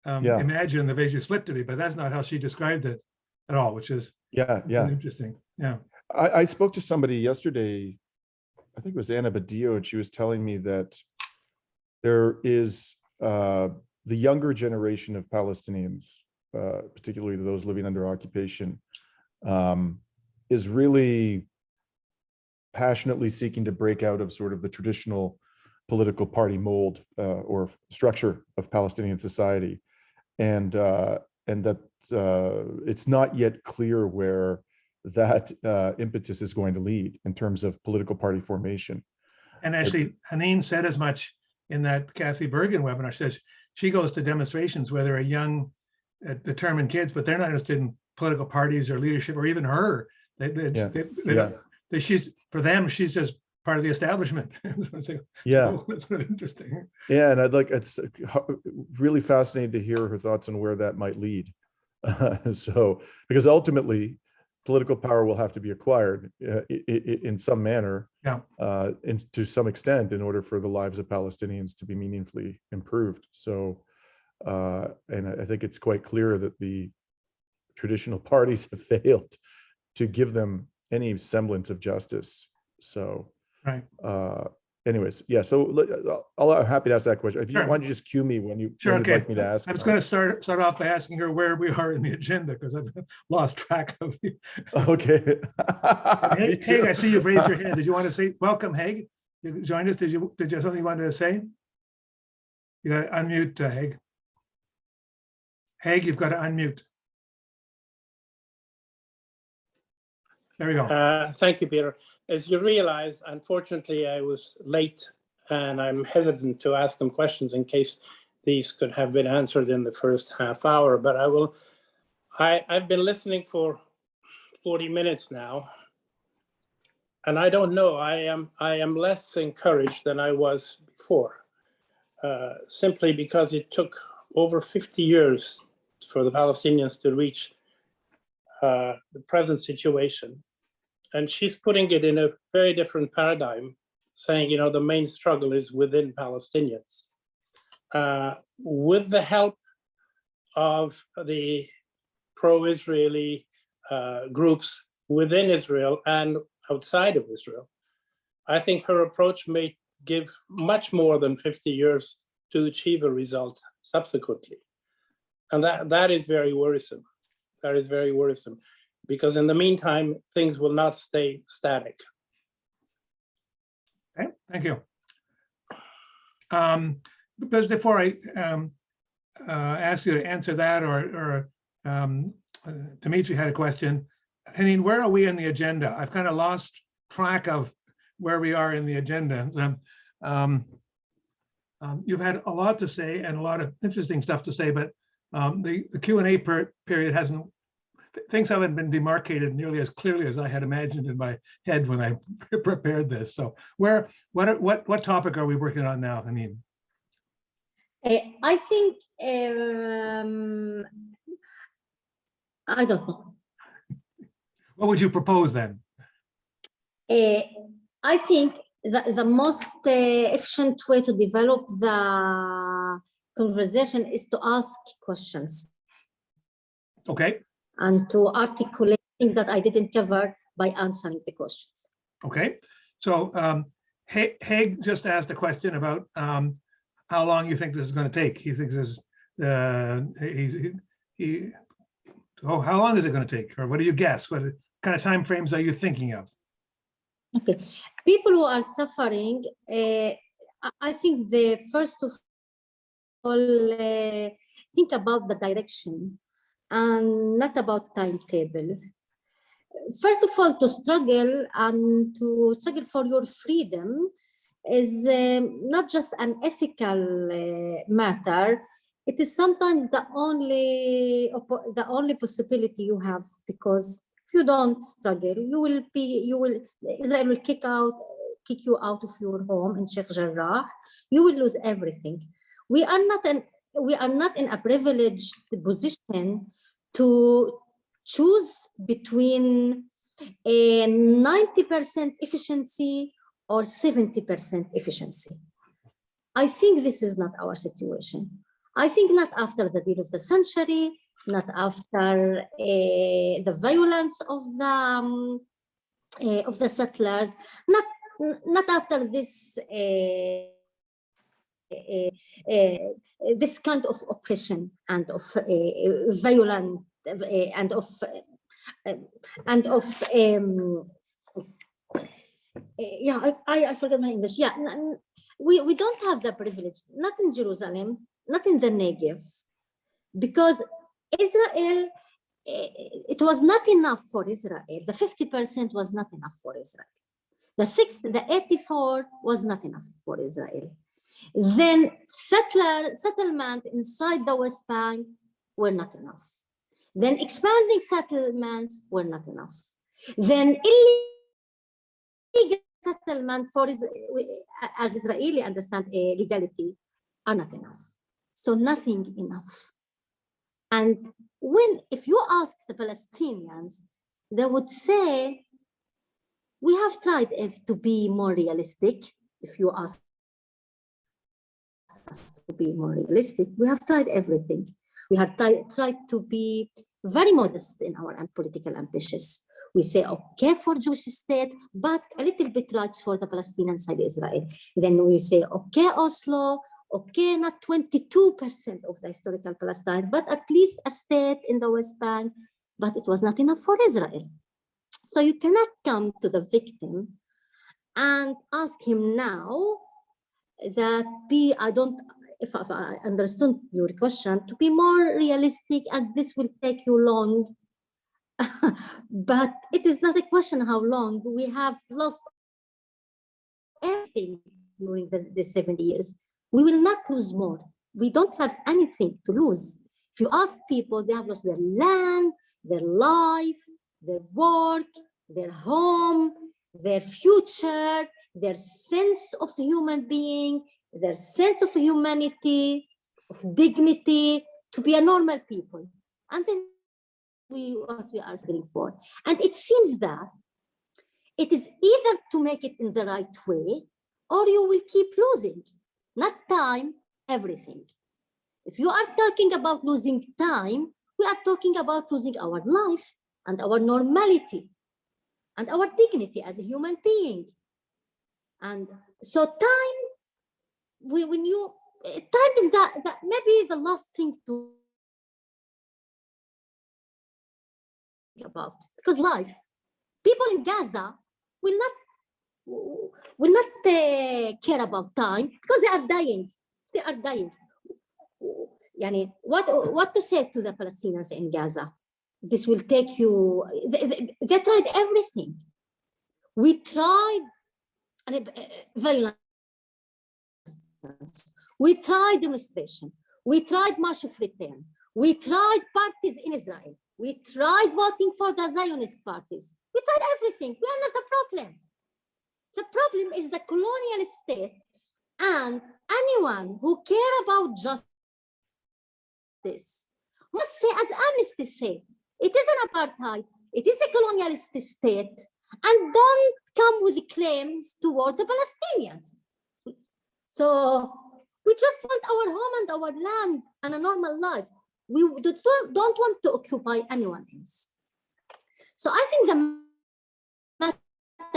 Speaker 1: imagine the major split to be, but that's not how she described it at all, which is interesting. Yeah.
Speaker 4: I spoke to somebody yesterday, I think it was Anna Badillo, and she was telling me that there is the younger generation of Palestinians, particularly those living under occupation, is really passionately seeking to break out of sort of the traditional political party mold or structure of Palestinian society, and that it's not yet clear where that impetus is going to lead in terms of political party formation.
Speaker 1: And actually, Haneen said as much in that Kathy Bergen webinar. Says she goes to demonstrations where there are young, determined kids, but they're not interested in political parties or leadership or even her. She's, for them, she's just part of the establishment.
Speaker 4: Yeah,
Speaker 1: that's sort of interesting.
Speaker 4: Yeah, and it's really fascinating to hear her thoughts on where that might lead. So, because ultimately, political power will have to be acquired in some manner, and to some extent, in order for the lives of Palestinians to be meaningfully improved. So, and I think it's quite clear that the traditional parties have failed to give them any semblance of justice. So,
Speaker 1: right.
Speaker 4: Anyways, yeah. So I'm happy to ask that question. If you want to just cue me when you'd like me to ask.
Speaker 1: I'm just going to start off by asking her where we are in the agenda because I've lost track of it.
Speaker 4: Okay.
Speaker 1: Haig, I see you've raised your hand. Did you want to say welcome, Haig? You joined us. Did you have something you wanted to say? You got to unmute, Haig. Haig, you've got to unmute. There we go.
Speaker 5: Thank you, Peter. As you realize, unfortunately, I was late and I'm hesitant to ask them questions in case these could have been answered in the first half hour, but I've been listening for 40 minutes now. And I don't know, I am less encouraged than I was before, simply because it took over 50 years for the Palestinians to reach the present situation. And she's putting it in a very different paradigm, saying, you know, the main struggle is within Palestinians. With the help of the pro-Israeli groups within Israel and outside of Israel, I think her approach may give much more than 50 years to achieve a result subsequently. And that is very worrisome. That is very worrisome, because in the meantime, things will not stay static.
Speaker 1: Okay, thank you. Because before I ask you to answer that, or Dimitri had a question. Haneen, where are we in the agenda? I've kind of lost track of where we are in the agenda. You've had a lot to say and a lot of interesting stuff to say, but the Q&A period hasn't, things haven't been demarcated nearly as clearly as I had imagined in my head when I prepared this. So what topic are we working on now, Haneen?
Speaker 2: I think, I don't know.
Speaker 1: What would you propose then?
Speaker 2: I think the most efficient way to develop the conversation is to ask questions.
Speaker 1: Okay.
Speaker 2: And to articulate things that I didn't cover by answering the questions.
Speaker 1: Okay. So Haig just asked a question about how long you think this is going to take. He thinks this how long is it going to take? Or what do you guess? What kind of time frames are you thinking of?
Speaker 2: Okay. People who are suffering, I think they first of all think about the direction and not about timetable. First of all, to struggle and to struggle for your freedom is not just an ethical matter. It is sometimes the only possibility you have, because if you don't struggle, Israel will kick you out of your home in Sheikh Jarrah. You will lose everything. We are not in a privileged position to choose between a 90% efficiency or 70% efficiency. I think this is not our situation. I think not after the deal of the century, not after the violence of the settlers, not after this this kind of oppression and of violence and of yeah, I forgot my English. Yeah, we don't have the privilege, not in Jerusalem, not in the Negev, because Israel, it was not enough for Israel. The 50% was not enough for Israel. The 84 was not enough for Israel. Then settlement inside the West Bank were not enough. Then expanding settlements were not enough. Then illegal settlement for, as Israeli understand legality, are not enough. So nothing enough. And if you ask the Palestinians, they would say, we have tried to be more realistic. If you ask us to be more realistic, we have tried everything. We have tried to be very modest in our political ambitions. We say, okay, for Jewish state, but a little bit rights for the Palestinian side of Israel. Then we say, okay, Oslo, okay, not 22% of the historical Palestine, but at least a state in the West Bank, but it was not enough for Israel. So you cannot come to the victim and ask him now that if I understood your question, to be more realistic, and this will take you long. But it is not a question how long. We have lost everything during the 70 years. We will not lose more. We don't have anything to lose. If you ask people, they have lost their land, their life, their work, their home, their future, their sense of human being, their sense of humanity, of dignity, to be a normal people. And this is what we are struggling for. And it seems that it is either to make it in the right way, or you will keep losing, not time, everything. If you are talking about losing time, we are talking about losing our life and our normality and our dignity as a human being. And so time, when you, time is that maybe the last thing to think about, because life, people in Gaza will not care about time because they are dying. They are dying. Yani, what to say to the Palestinians in Gaza? This will take you, they tried everything. We tried violence. We tried demonstration. We tried March of Return. We tried parties in Israel. We tried voting for the Zionist parties. We tried everything. We are not the problem. The problem is the colonial state and anyone who care about justice must say, as Amnesty said, it is an apartheid, it is a colonialist state, and don't come with claims toward the Palestinians. So we just want our home and our land and a normal life. We don't want to occupy anyone else. So I think the matter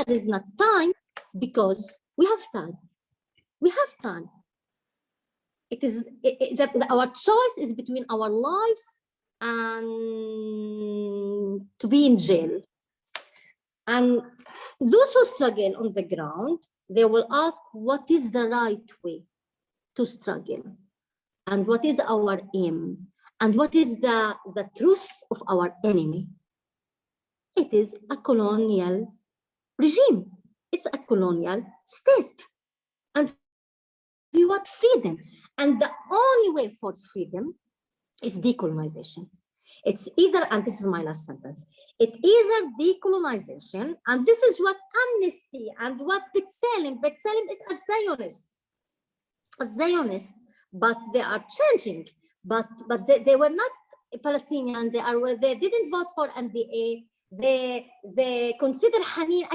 Speaker 2: is not time, because we have time. We have time. It is our choice is between our lives and to be in jail. And those who struggle on the ground, they will ask, what is the right way to struggle? And what is our aim? And what is the truth of our enemy? It is a colonial regime. It's a colonial state. And we want freedom. And the only way for freedom is decolonization. It's either, and this is my last sentence, it's either decolonization, and this is what Amnesty and what B'Tselem is a Zionist, but they are changing. But they were not Palestinian. They didn't vote for NDA. They consider Haneen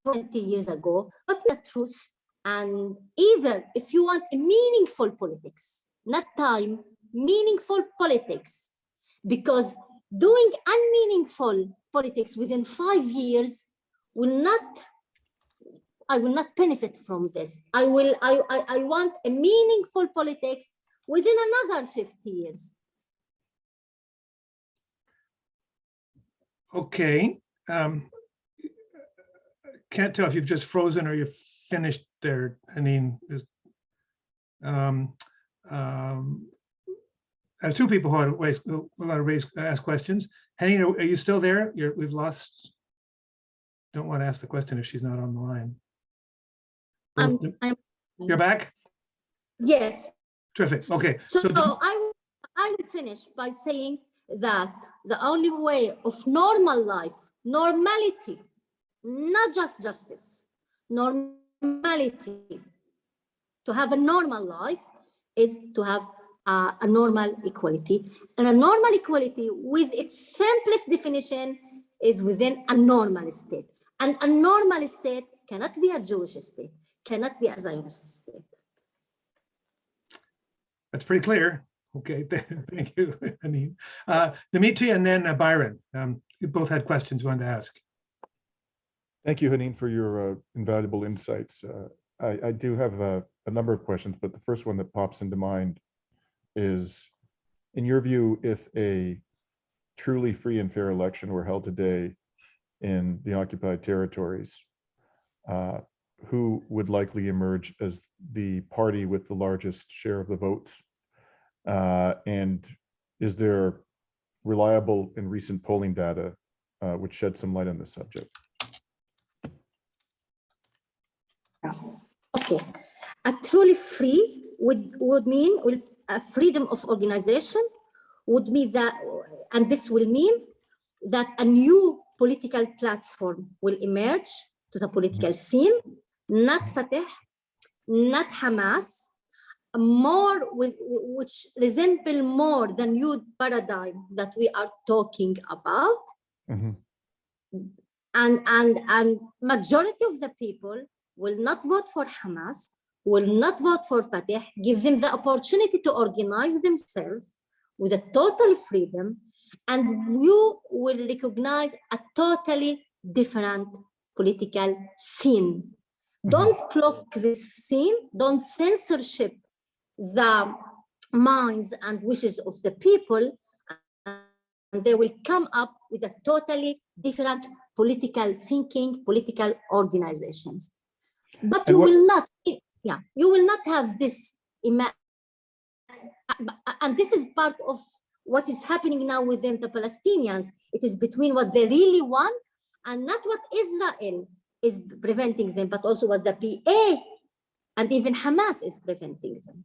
Speaker 2: 20 years ago, but the truth. And either, if you want a meaningful politics, not time, meaningful politics, because doing unmeaningful politics within 5 years I will not benefit from this. I want a meaningful politics within another 50 years.
Speaker 1: Okay. Can't tell if you've just frozen or you've finished there, Haneen. I have two people who want to ask questions. Haneen, are you still there? We've lost. Don't want to ask the question if she's not on the line. You're back?
Speaker 2: Yes.
Speaker 1: Terrific. Okay.
Speaker 2: So I will finish by saying that the only way of normal life, normality, not just justice, normality, to have a normal life is to have a normal equality. And a normal equality, with its simplest definition, is within a normal state. And a normal state cannot be a Jewish state, cannot be a Zionist state.
Speaker 1: That's pretty clear. Okay, thank you, Haneen. Dimitri and then Byron, you both had questions you wanted to ask.
Speaker 4: Thank you, Haneen, for your invaluable insights. I do have a number of questions, but the first one that pops into mind is, in your view, if a truly free and fair election were held today in the occupied territories, who would likely emerge as the party with the largest share of the votes? And is there reliable and recent polling data which shed some light on this subject?
Speaker 2: Okay, a truly free would mean freedom of organization would mean that, and this will mean that a new political platform will emerge to the political scene, not Fatah, not Hamas, which resemble more the new paradigm that we are talking about. And majority of the people will not vote for Hamas, will not vote for Fatah, give them the opportunity to organize themselves with a total freedom, and you will recognize a totally different political scene. Don't block this scene, don't censorship the minds and wishes of the people, and they will come up with a totally different political thinking, political organizations. But you will not, you will not have this, and this is part of what is happening now within the Palestinians. It is between what they really want and not what Israel is preventing them, but also what the PA and even Hamas is preventing them.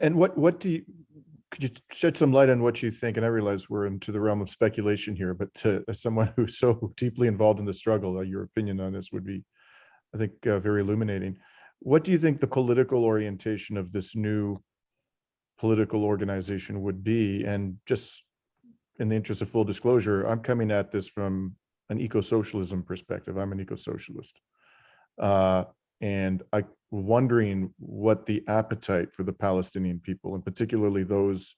Speaker 4: And what do you, could you shed some light on what you think? And I realize we're into the realm of speculation here, but as someone who's so deeply involved in the struggle, your opinion on this would be, I think, very illuminating. What do you think the political orientation of this new political organization would be? And just in the interest of full disclosure, I'm coming at this from an eco-socialism perspective. I'm an eco-socialist. And I'm wondering what the appetite for the Palestinian people, and particularly those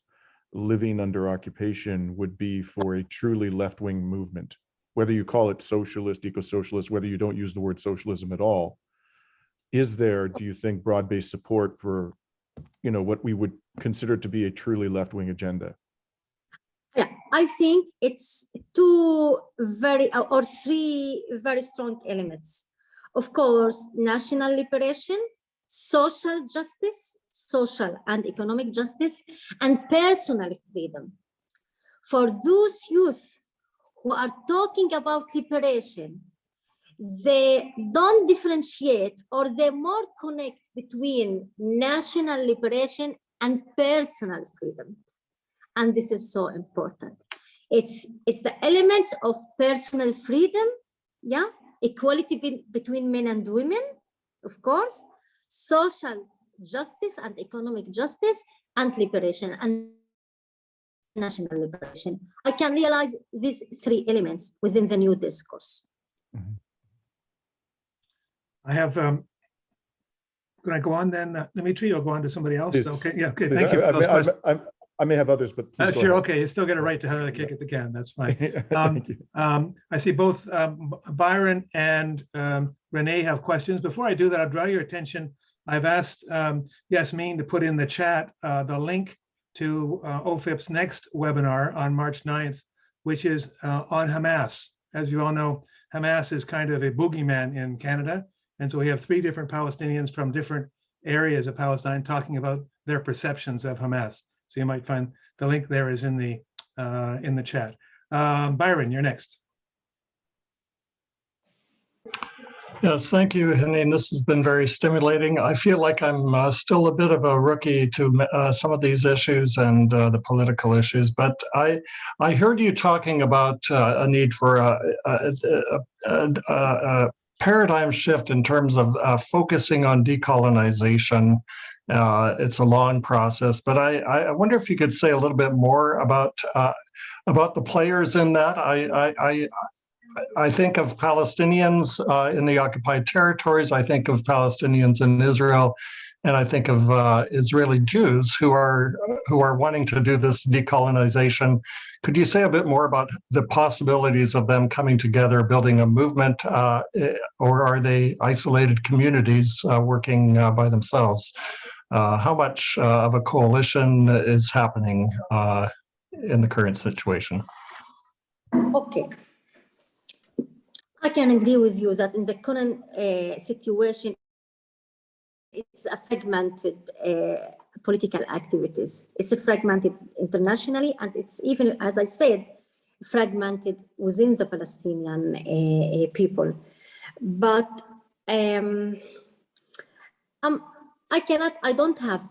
Speaker 4: living under occupation, would be for a truly left-wing movement, whether you call it socialist, eco-socialist, whether you don't use the word socialism at all. Is there, do you think, broad-based support for, what we would consider to be a truly left-wing agenda?
Speaker 2: Yeah, I think it's three very strong elements. Of course, national liberation, social justice, social and economic justice, and personal freedom. For those youth who are talking about liberation, they don't differentiate, or they more connect between national liberation and personal freedom. And this is so important. It's the elements of personal freedom, equality between men and women, of course, social justice and economic justice, and liberation and national liberation. I can realize these three elements within the new discourse.
Speaker 1: I have, can I go on then, Dimitri, or go on to somebody else?
Speaker 4: Please.
Speaker 1: Okay, yeah, okay,
Speaker 4: Please,
Speaker 1: thank you for those questions.
Speaker 4: I may have others, but please go
Speaker 1: Sure,
Speaker 4: ahead.
Speaker 1: okay, you still get a right to kick at the can, that's fine.
Speaker 4: Thank you.
Speaker 1: I see both Byron and Renee have questions. Before I do that, I'll draw your attention. I've asked Yasmin to put in the chat the link to OFIP's next webinar on March 9th, which is on Hamas. As you all know, Hamas is kind of a boogeyman in Canada. And so we have 3 different Palestinians from different areas of Palestine talking about their perceptions of Hamas. So you might find the link there is in the chat. Byron, you're next.
Speaker 6: Yes, thank you, Haneen. This has been very stimulating. I feel like I'm still a bit of a rookie to some of these issues and the political issues, but I heard you talking about a need for a paradigm shift in terms of focusing on decolonization. It's a long process, but I wonder if you could say a little bit more about the players in that. I think of Palestinians in the occupied territories. I think of Palestinians in Israel, and I think of Israeli Jews who are wanting to do this decolonization. Could you say a bit more about the possibilities of them coming together, building a movement, or are they isolated communities working by themselves? How much of a coalition is happening in the current situation?
Speaker 2: Okay. I can agree with you that in the current situation, it's a fragmented political activities. It's fragmented internationally, and it's even, as I said, fragmented within the Palestinian people. But I don't have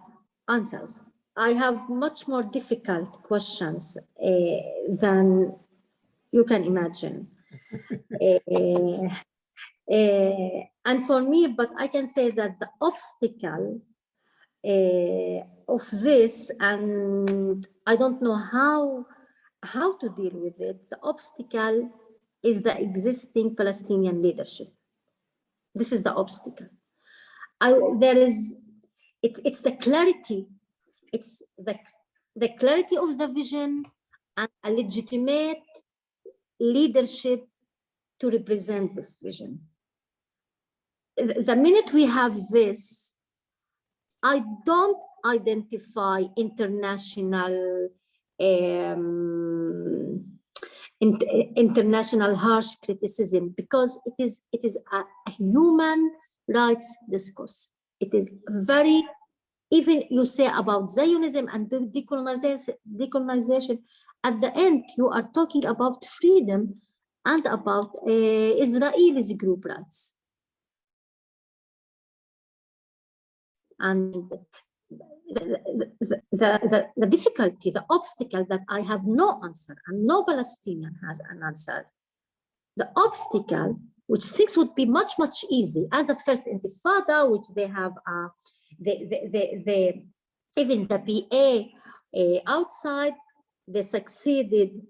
Speaker 2: answers. I have much more difficult questions than you can imagine. And for me, but I can say that the obstacle of this, and I don't know how to deal with it, the obstacle is the existing Palestinian leadership. This is the obstacle. It's the clarity. It's the clarity of the vision and a legitimate leadership to represent this vision. The minute we have this, I don't identify international international harsh criticism, because it is a human rights discourse. It is very, even you say about Zionism and decolonization, at the end you are talking about freedom and about Israelis' group rights. And the difficulty, the obstacle that I have no answer, and no Palestinian has an answer. The obstacle, which things would be much easy, as the first Intifada, which they have even the PA outside, they succeeded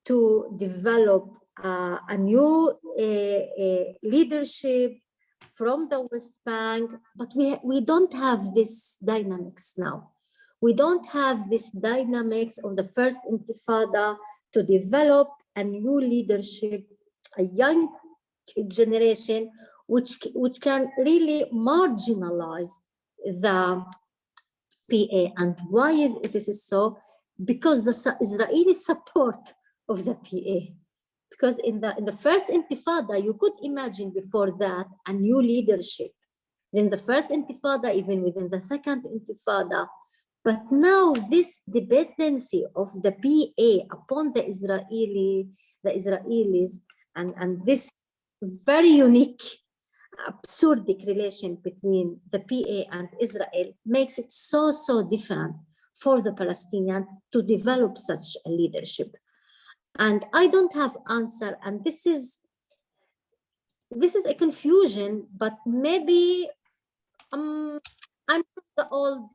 Speaker 2: to develop a new leadership from the West Bank, but we don't have this dynamics now. We don't have this dynamics of the first Intifada to develop a new leadership, a young generation, which can really marginalize the PA. And why this is so? Because the Israeli support of the PA. Because in the first Intifada, you could imagine before that a new leadership. Then the first Intifada, even within the second Intifada. But now this dependency of the PA upon the Israelis, and this very unique, absurd relation between the PA and Israel makes it so different for the Palestinians to develop such a leadership. And I don't have answer, and this is a confusion, but maybe I'm from the old,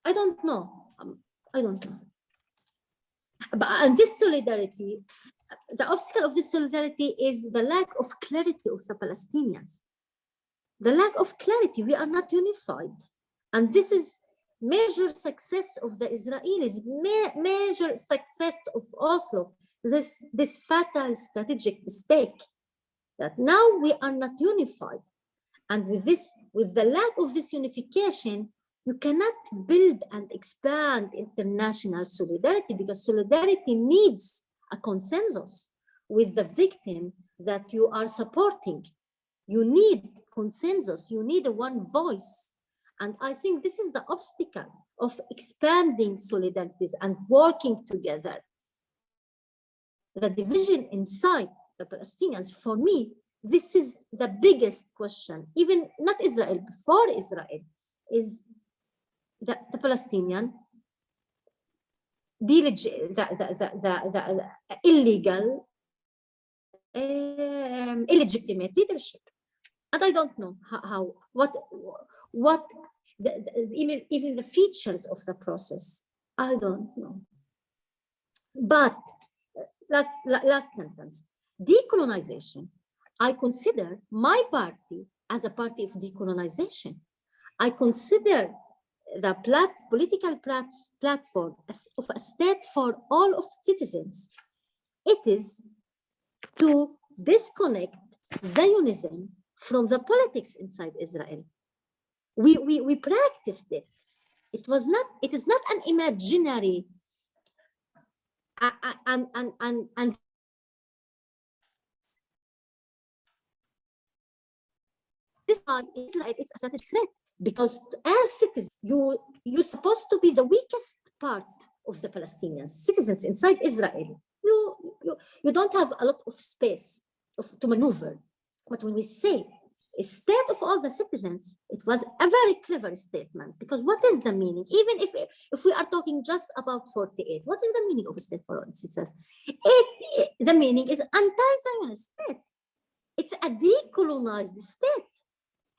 Speaker 2: I don't know. And this solidarity, the obstacle of this solidarity is the lack of clarity of the Palestinians. The lack of clarity, we are not unified. And this is major success of the Israelis, major success of Oslo, this fatal strategic mistake, that now we are not unified. And with the lack of this unification, you cannot build and expand international solidarity, because solidarity needs a consensus with the victim that you are supporting. You need consensus, you need one voice. And I think this is the obstacle of expanding solidarities and working together. The division inside the Palestinians, for me, this is the biggest question, even not Israel, before Israel, is the Palestinian, the illegal, illegitimate leadership. And I don't know even the features of the process, I don't know. But last sentence, decolonization, I consider my party as a party of decolonization. I consider the political platform of a state for all of citizens. It is to disconnect Zionism from the politics inside Israel. We practiced it. It is not an imaginary and this one is a strategic threat, because as citizens, you're supposed to be the weakest part of the Palestinians, citizens inside Israel. You don't have a lot of space to maneuver. But when we say a state of all the citizens, it was a very clever statement, because what is the meaning? Even if we are talking just about 48, what is the meaning of a state for all citizens? The meaning is anti-Zionist state. It's a decolonized state.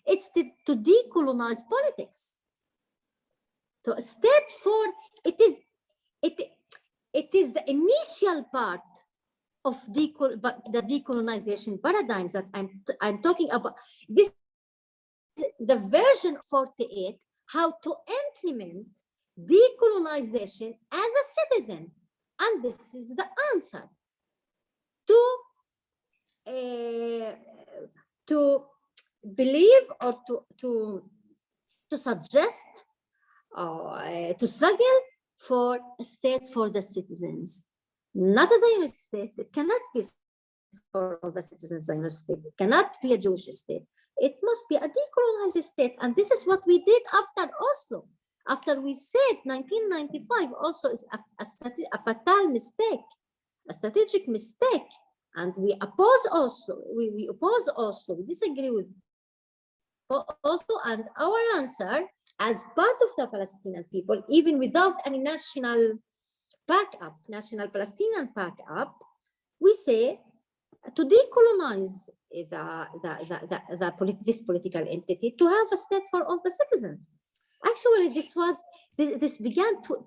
Speaker 2: It's to decolonize politics. So a state for, it is the initial part of the decolonization paradigms that I'm talking about. This is the version 48, how to implement decolonization as a citizen. And this is the answer to believe or to suggest to struggle for a state for the citizens. Not a Zionist state. It cannot be for all the citizens Zionist state. It cannot be a Jewish state. It must be a decolonized state. And this is what we did after Oslo. After we said 1995 also is a fatal mistake, a strategic mistake. And we oppose Oslo. We oppose Oslo. We disagree with Oslo. And our answer, as part of the Palestinian people, even without any national backup, national Palestinian backup, we say to decolonize this political entity, to have a state for all the citizens. Actually, this began 20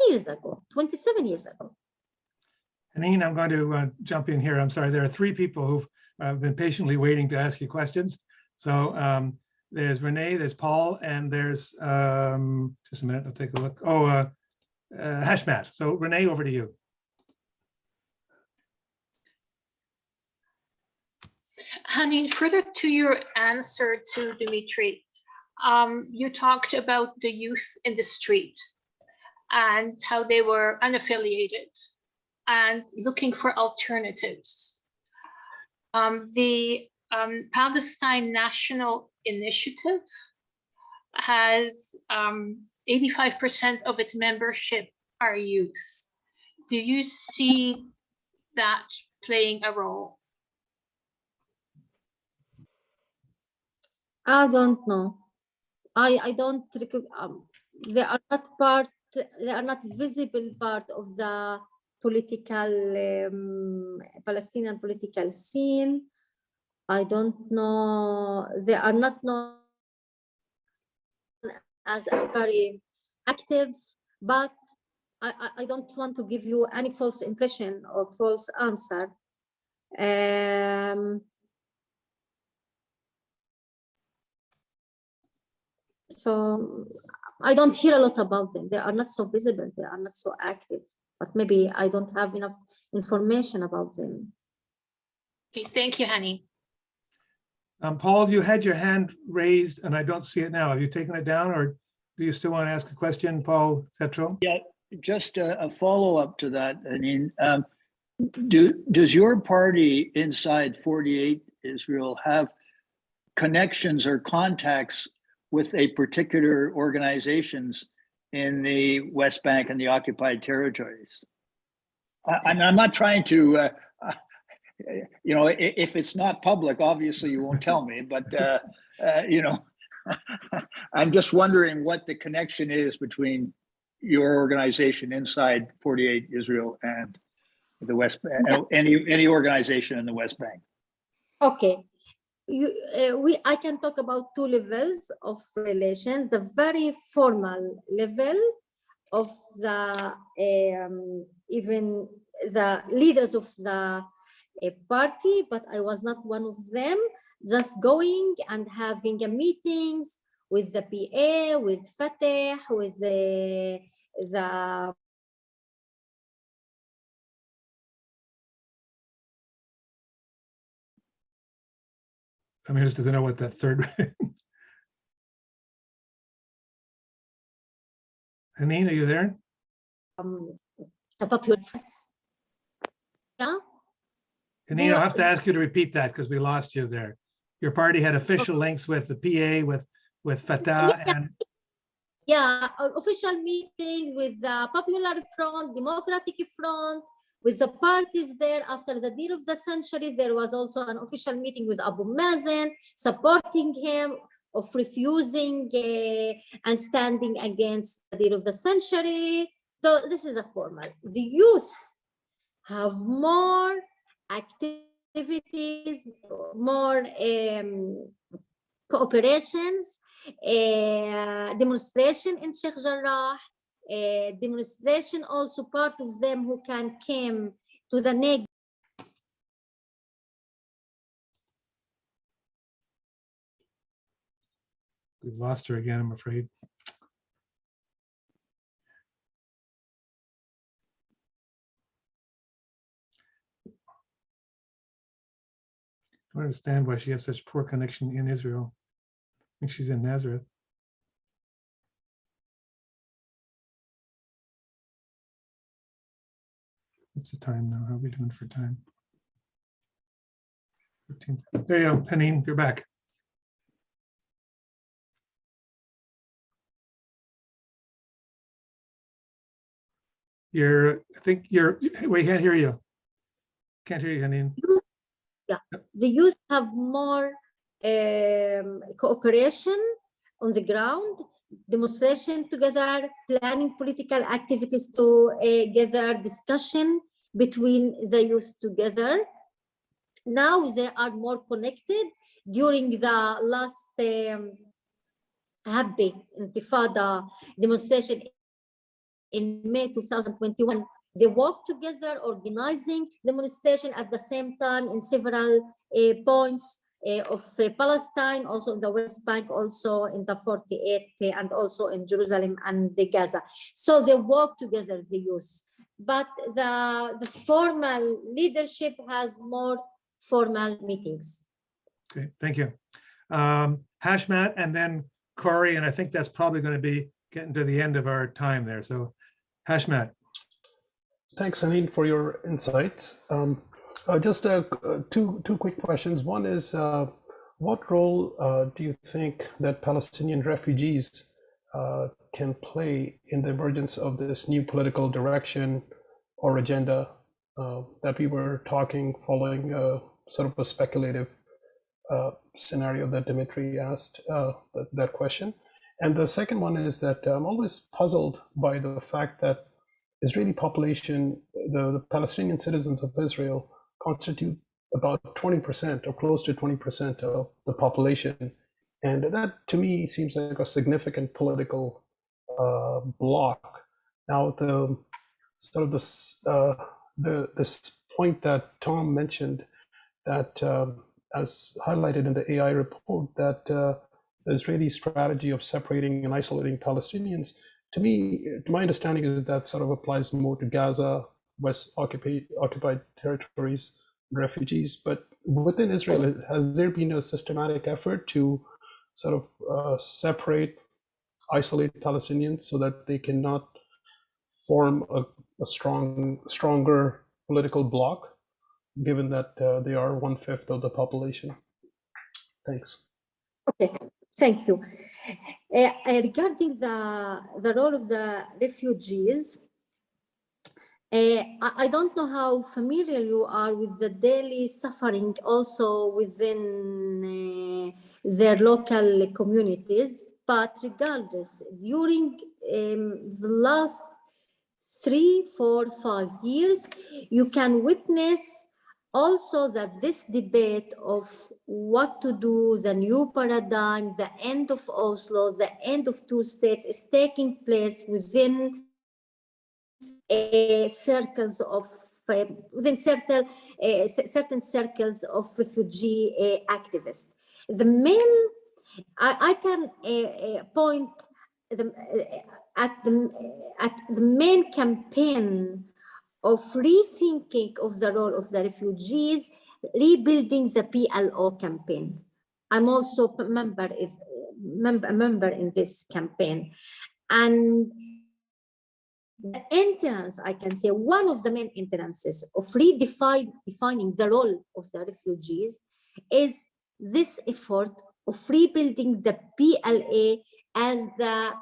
Speaker 2: years ago, 27 years ago.
Speaker 1: Haneen, I'm going to jump in here. I'm sorry, there are three people who've been patiently waiting to ask you questions. So there's Renee, there's Paul, and there's, just a minute, I'll take a look. Oh, Hashmat. So Renee, over to you.
Speaker 7: Haneen, further to your answer to Dimitri, you talked about the youth in the street and how they were unaffiliated and looking for alternatives. The Palestine National Initiative has 85% of its membership are youth. Do you see that playing a role?
Speaker 2: I don't know. I don't. They are not part. They are not visible part of the political Palestinian political scene. I don't know. They are not known as a very active, but I don't want to give you any false impression or false answer. So I don't hear a lot about them. They are not so visible. They are not so active. But maybe I don't have enough information about them.
Speaker 7: Okay, thank you, Haneen.
Speaker 1: Paul, you had your hand raised and I don't see it now. Have you taken it down, or do you still want to ask a question, Paul Tetro?
Speaker 8: Yeah, just a follow-up to that. I mean, does your party inside 48 Israel have connections or contacts with a particular organizations in the West Bank and the occupied territories? I'm not trying to, you know, if it's not public, obviously you won't tell me, but, you know, I'm just wondering what the connection is between your organization inside 48 Israel and the West Bank, any organization in the West Bank.
Speaker 2: Okay. I can talk about two levels of relations. The very formal level of the even the leaders of the party, but I was not one of them. Just going and having meetings with the PA, with Fatah, with the
Speaker 1: I'm interested to know what that third. Haneen, are you there?
Speaker 2: a popular. Yeah.
Speaker 1: Haneen, I'll have to ask you to repeat that because we lost you there. Your party had official links with the PA, with Fatah, and
Speaker 2: yeah, official meetings with the Popular Front, Democratic Front, with the parties there. After the deal of the century, there was also an official meeting with Abu Mazen, supporting him, of refusing and standing against the deal of the century. So this is a formal. The youth have more activities, more cooperations, demonstration in Sheikh Jarrah, demonstration also part of them who came to the Negev.
Speaker 1: We've lost her again, I'm afraid. I don't understand why she has such poor connection in Israel. I think she's in Nazareth. What's the time now? How are we doing for time? 15. There you go, Haneen, you're back. I think we can't hear you. Can't hear you, Haneen.
Speaker 2: Yeah, the youth have more cooperation on the ground, demonstration together, planning political activities together, discussion between the youth together. Now they are more connected. During the last Happy Intifada demonstration in May 2021, they worked together, organizing demonstration at the same time in several points of Palestine, also in the West Bank, also in the 48, and also in Jerusalem and Gaza. So they work together, the youth. But the formal leadership has more formal meetings.
Speaker 1: Okay, thank you. Hashmat and then Corey, and I think that's probably going to be getting to the end of our time there. So Hashmat.
Speaker 9: Thanks, Haneen, for your insights. Just two quick questions. One is, what role do you think that Palestinian refugees can play in the emergence of this new political direction or agenda that we were talking following sort of a speculative scenario that Dimitri asked that question? And the second one is that I'm always puzzled by the fact that Israeli population, the Palestinian citizens of Israel, constitute about 20% or close to 20% of the population. And that to me seems like a significant political block. Now, the sort of this point that Tom mentioned, that as highlighted in the AI report, that the Israeli strategy of separating and isolating Palestinians, to me, to my understanding, is that sort of applies more to Gaza, West occupied territories, refugees. But within Israel, has there been a systematic effort to sort of separate, isolate Palestinians so that they cannot form a stronger political bloc, given that they are 1/5 of the population? Thanks.
Speaker 2: Okay, thank you. Regarding the role of the refugees, I don't know how familiar you are with the daily suffering also within their local communities, but regardless, during the last 3, 4, 5 years, you can witness also that this debate of what to do, the new paradigm, the end of Oslo, the end of two states is taking place within circles of within certain circles of refugee activists. The main, I can point at the main campaign of rethinking of the role of the refugees, rebuilding the PLO campaign. I'm also a member in this campaign. And the entrance, I can say, one of the main entrances of redefining the role of the refugees is this effort of rebuilding the PLA as the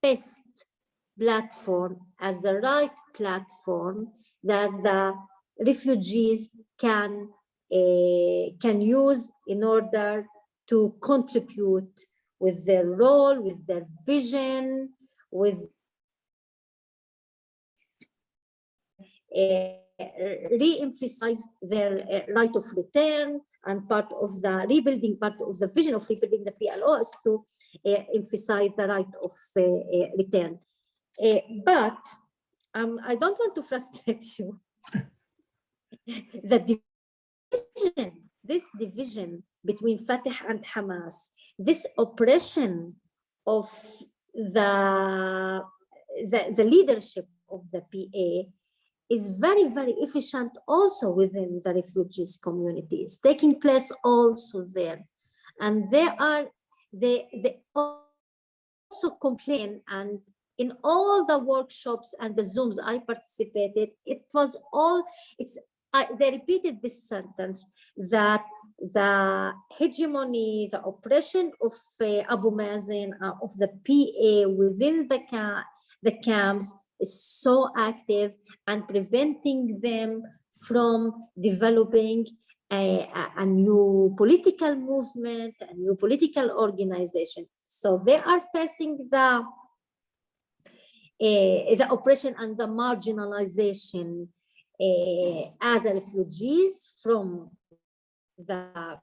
Speaker 2: best platform as the right platform that the refugees can use in order to contribute with their role, with their vision, with re-emphasize their right of return, and part of the rebuilding, part of the vision of rebuilding the PLO is to emphasize the right of return. But I don't want to frustrate you. The division between Fatah and Hamas, this oppression of the leadership of the PA is very, very efficient also within the refugees communities, taking place also there. And they also complain, and in all the workshops and the Zooms I participated, it was all, they repeated this sentence, that the hegemony, the oppression of Abu Mazen, of the PA within the camps is so active and preventing them from developing a new political movement, a new political organization. So they are facing the oppression and the marginalization as refugees from the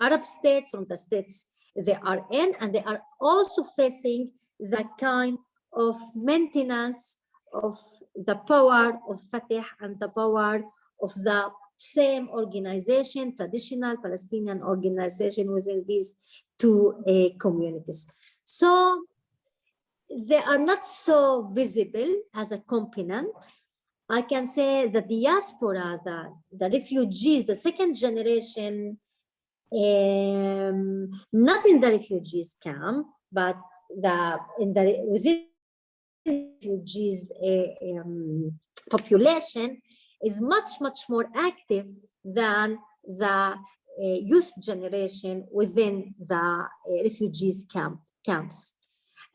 Speaker 2: Arab states, from the states they are in, and they are also facing the kind of maintenance of the power of Fatah and the power of the same organization, traditional Palestinian organization within these two communities. So they are not so visible as a component. I can say the diaspora, the refugees, the second generation, not in the refugees camp, but within refugees population is much more active than the youth generation within the refugees camps.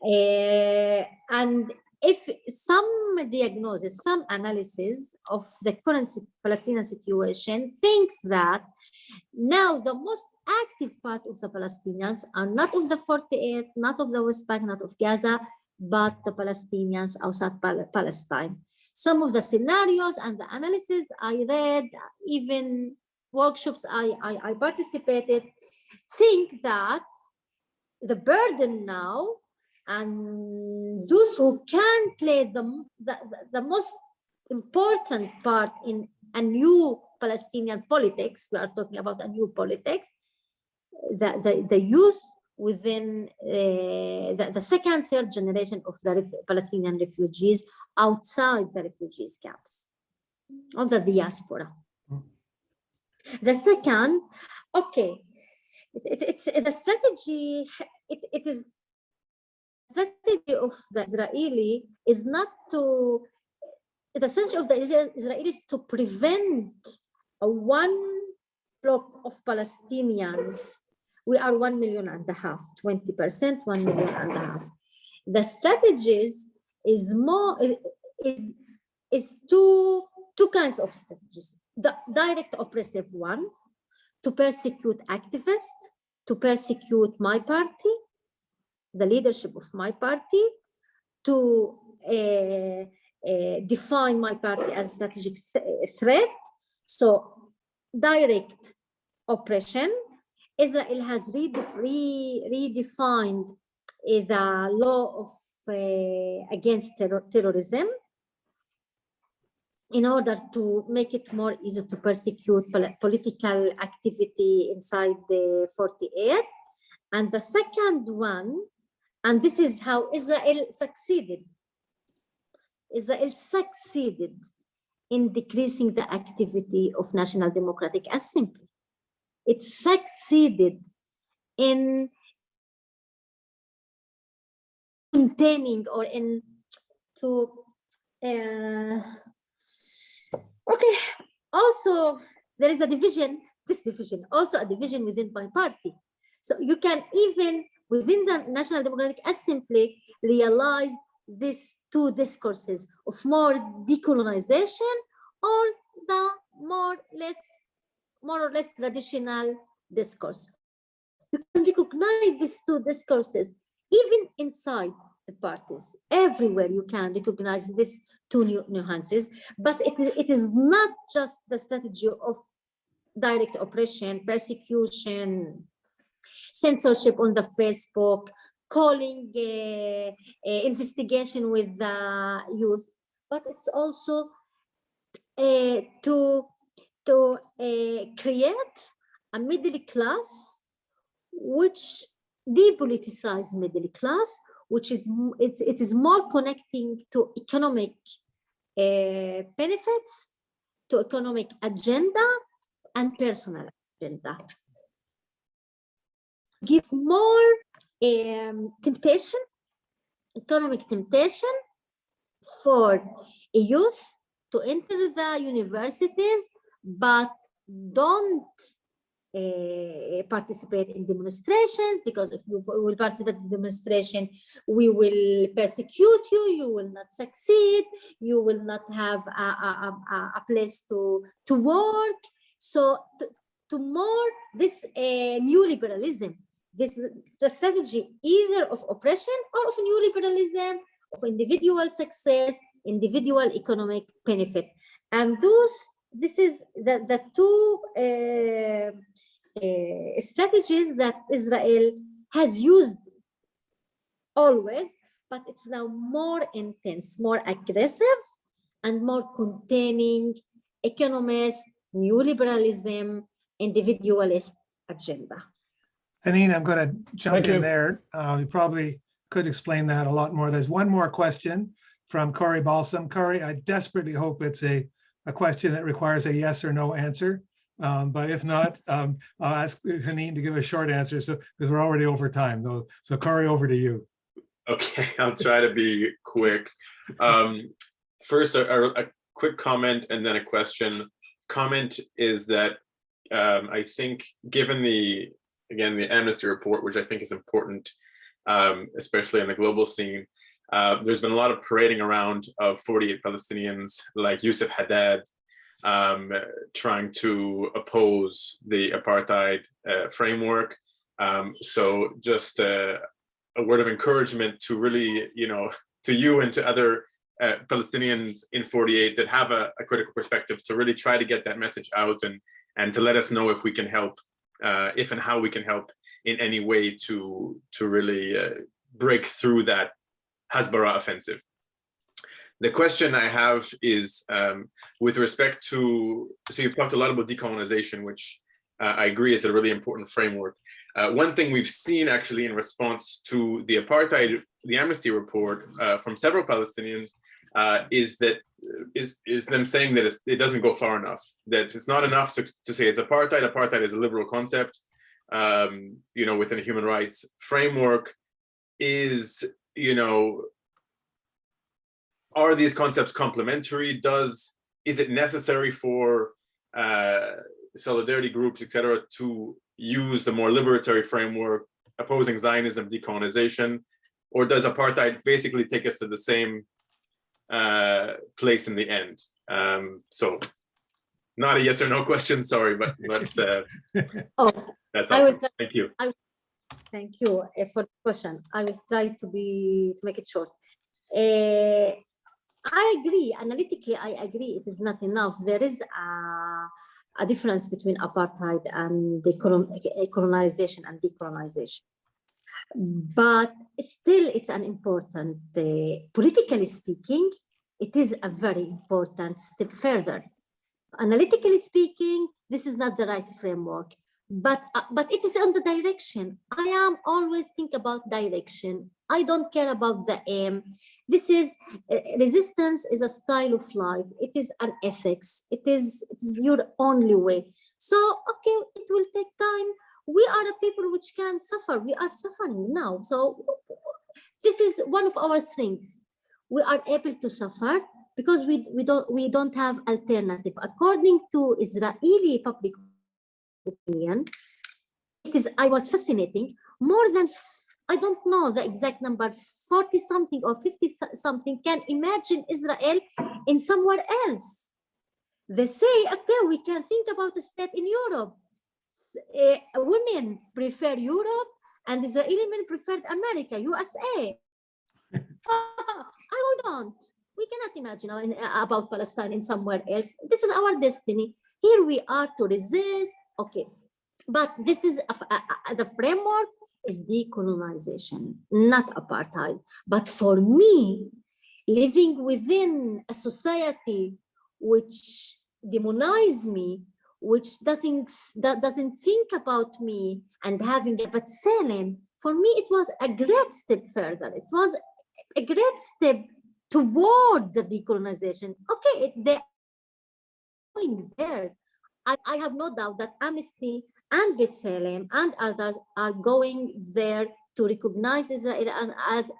Speaker 2: And if some diagnosis, some analysis of the current Palestinian situation thinks that now the most active part of the Palestinians are not of the 48, not of the West Bank, not of Gaza, but the Palestinians outside Palestine. Some of the scenarios and the analysis I read, even workshops I participated, think that the burden now, and those who can play the most important part in a new Palestinian politics, we are talking about a new politics, the youth within the second, third generation of the Palestinian refugees outside the refugees camps, of the diaspora. The second, okay, it's the strategy, it is strategy of the Israeli is not to, the strategy of the Israelis to prevent one block of Palestinians. We are 1.5 million, 20%, 1.5 million. The strategies is more, is two kinds of strategies. The direct oppressive one, to persecute activists, to persecute my party, the leadership of my party, to define my party as a strategic threat. So direct oppression. Israel has redefined the law of against terrorism in order to make it more easy to persecute political activity inside the 48. And the second one, and this is how Israel succeeded. Israel succeeded in decreasing the activity of National Democratic Assembly. It succeeded in containing or in to okay. Also, there is a division, this division, also a division within my party. So you can even within the National Democratic Assembly realize these two discourses of more decolonization or the more or less traditional discourse. You can recognize these two discourses even inside the parties. Everywhere you can recognize these two nuances, but it is not just the strategy of direct oppression, persecution, censorship on the Facebook, calling investigation with the youth, but it's also to create a middle class, which depoliticized middle class, which is it is more connecting to economic benefits, to economic agenda and personal agenda. Give more temptation, economic temptation for a youth to enter the universities, but don't participate in demonstrations, because if you will participate in demonstration, we will persecute you, you will not succeed, you will not have a place to work. So to more this neoliberalism, this the strategy either of oppression or of neoliberalism, of individual success, individual economic benefit. And this is the two strategies that Israel has used always, but it's now more intense, more aggressive, and more containing economist, neoliberalism, individualist agenda.
Speaker 1: Haneen, I'm going to jump
Speaker 9: Thank
Speaker 1: in
Speaker 9: you.
Speaker 1: there. You probably could explain that a lot more. There's one more question from Corey Balsam. Corey, I desperately hope it's a question that requires a yes or no answer. But if not, I'll ask Haneen to give a short answer, so because we're already over time, though. So Corey, over to you.
Speaker 3: Okay, I'll try to be quick. First, a quick comment and then a question. Comment is that I think, given the amnesty report, which I think is important, especially in the global scene, there's been a lot of parading around of 48 Palestinians like Yusuf Haddad trying to oppose the apartheid framework. So just a word of encouragement to really, to you and to other Palestinians in 48 that have a critical perspective, to really try to get that message out and to let us know if we can help, if and how we can help in any way to really break through that Hasbara offensive. The question I have is with respect to, so you've talked a lot about decolonization, which I agree is a really important framework. One thing we've seen actually in response to the apartheid, the amnesty report from several Palestinians is them saying that it doesn't go far enough, that it's not enough to say it's apartheid. Apartheid is a liberal concept, within a human rights framework. Is, are these concepts complementary? Is it necessary for solidarity groups, et cetera, to use the more liberatory framework, opposing Zionism, decolonization, or does apartheid basically take us to the same place in the end? So not a yes or no question, sorry, but that's all. Thank you.
Speaker 2: Thank you for the question. I will try to make it short. I agree, analytically, I agree it is not enough. There is a difference between apartheid and colonization and decolonization. But still, it's an important, politically speaking, it is a very important step further. Analytically speaking, this is not the right framework, but it is on the direction. I am always think about direction. I don't care about the aim. This is resistance is a style of life. It is an ethics. It is your only way. So, okay, it will take time. We are a people which can suffer. We are suffering now. So this is one of our strengths. We are able to suffer because we don't have alternative. According to Israeli public opinion, I was fascinating. More than I don't know the exact number, 40 something or 50 something can imagine Israel in somewhere else. They say, okay, we can think about a state in Europe. Women prefer Europe and Israeli men prefer America, USA. I don't. We cannot imagine about Palestine in somewhere else. This is our destiny. Here we are to resist. Okay, but this is the framework is decolonization, not apartheid. But for me, living within a society which demonizes me, which doesn't think about me, and having a B'Tselem, for me it was a great step further. It was a great step toward the decolonization. Okay, they're going there. I have no doubt that Amnesty and B'Tselem and others are going there to recognize Israel as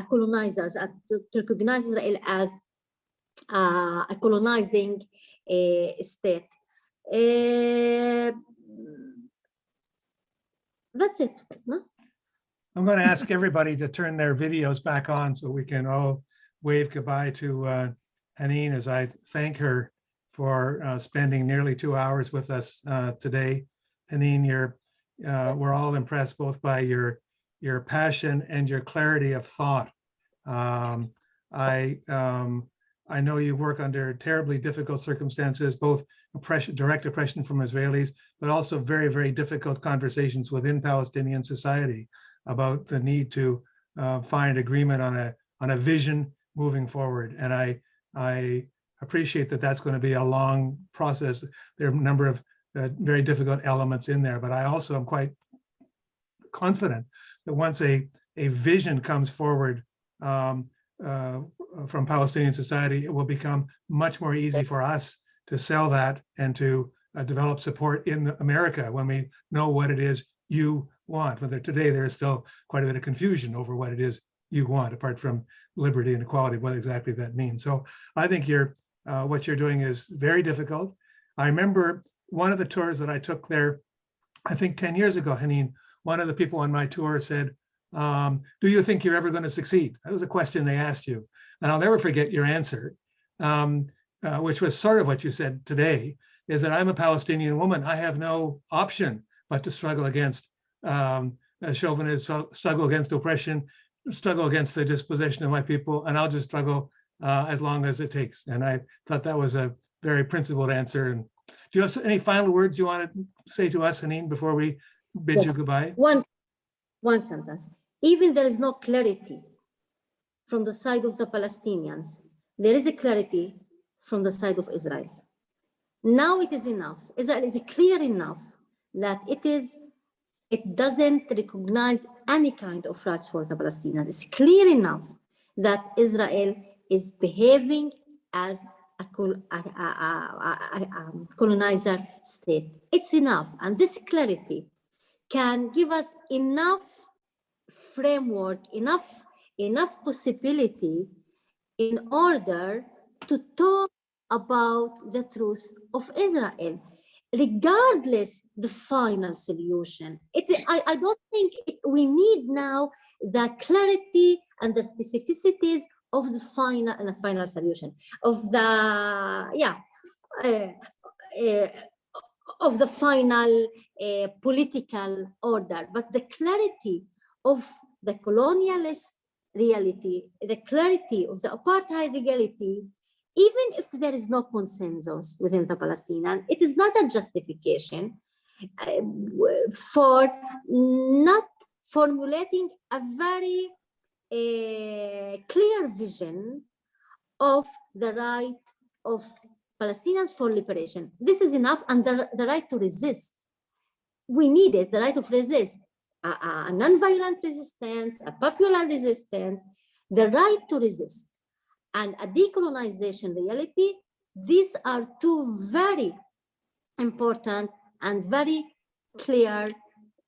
Speaker 2: colonizers, to recognize Israel as a colonizing state. That's it. No?
Speaker 1: I'm going to ask everybody to turn their videos back on so we can all wave goodbye to Haneen as I thank her for spending nearly 2 hours with us today. Haneen, we're all impressed both by your passion and your clarity of thought. I know you work under terribly difficult circumstances, both direct oppression from Israelis, but also very, very difficult conversations within Palestinian society about the need to find agreement on a vision moving forward. And I appreciate that that's going to be a long process. There are a number of very difficult elements in there, but I also am quite confident that once a vision comes forward from Palestinian society, it will become much more easy for us to sell that and to develop support in America when we know what it is you want. Whether today there is still quite a bit of confusion over what it is you want, apart from liberty and equality, what exactly that means. So I think what you're doing is very difficult. I remember one of the tours that I took there, I think 10 years ago, Haneen, one of the people on my tour said, do you think you're ever going to succeed? That was a question they asked you. And I'll never forget your answer, which was sort of what you said today, is that I'm a Palestinian woman. I have no option but to struggle against chauvinism, struggle against oppression, struggle against the dispossession of my people, and I'll just struggle as long as it takes. And I thought that was a very principled answer. And do you have any final words you want to say to us, Haneen, before we bid you goodbye?
Speaker 2: One sentence. Even there is no clarity from the side of the Palestinians, there is a clarity from the side of Israel. Now it is enough. Israel is clear enough that it doesn't recognize any kind of rights for the Palestinians. It's clear enough that Israel is behaving as a colonizer state. It's enough. And this clarity can give us enough framework, enough possibility in order to talk about the truth of Israel, regardless the final solution. I don't think we need now the clarity and the specificities of the final solution of the of the final political order, but the clarity of the colonialist reality, the clarity of the apartheid reality, even if there is no consensus within the Palestinian, it is not a justification for not formulating a very clear vision of the right of Palestinians for liberation. This is enough, and the right to resist. We needed the right of resist, a non-violent resistance, a popular resistance, the right to resist, and a decolonization reality. These are two very important and very clear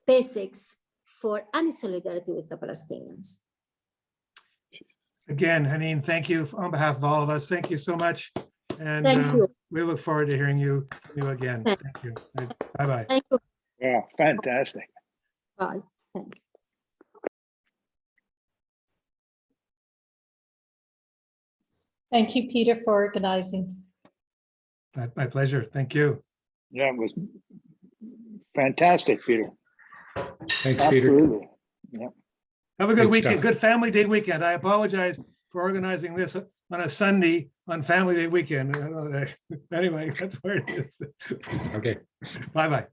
Speaker 2: basics for any solidarity with the Palestinians.
Speaker 1: Again, Haneen, thank you on behalf of all of us. Thank you so much. And
Speaker 2: Thank you.
Speaker 1: We look forward to hearing you again. Thank you. Bye-bye.
Speaker 2: Thank you.
Speaker 10: Yeah, fantastic.
Speaker 2: Bye. Thanks.
Speaker 10: Thank you, Peter, for organizing.
Speaker 1: My pleasure. Thank you.
Speaker 11: Yeah, it was fantastic, Peter.
Speaker 12: Thanks, Peter.
Speaker 11: Absolutely. Yeah.
Speaker 1: Have a good
Speaker 12: Good
Speaker 1: weekend,
Speaker 12: stuff.
Speaker 1: good Family Day weekend. I apologize for organizing this on a Sunday on Family Day weekend. Anyway, that's where it is.
Speaker 12: Okay.
Speaker 1: Bye-bye.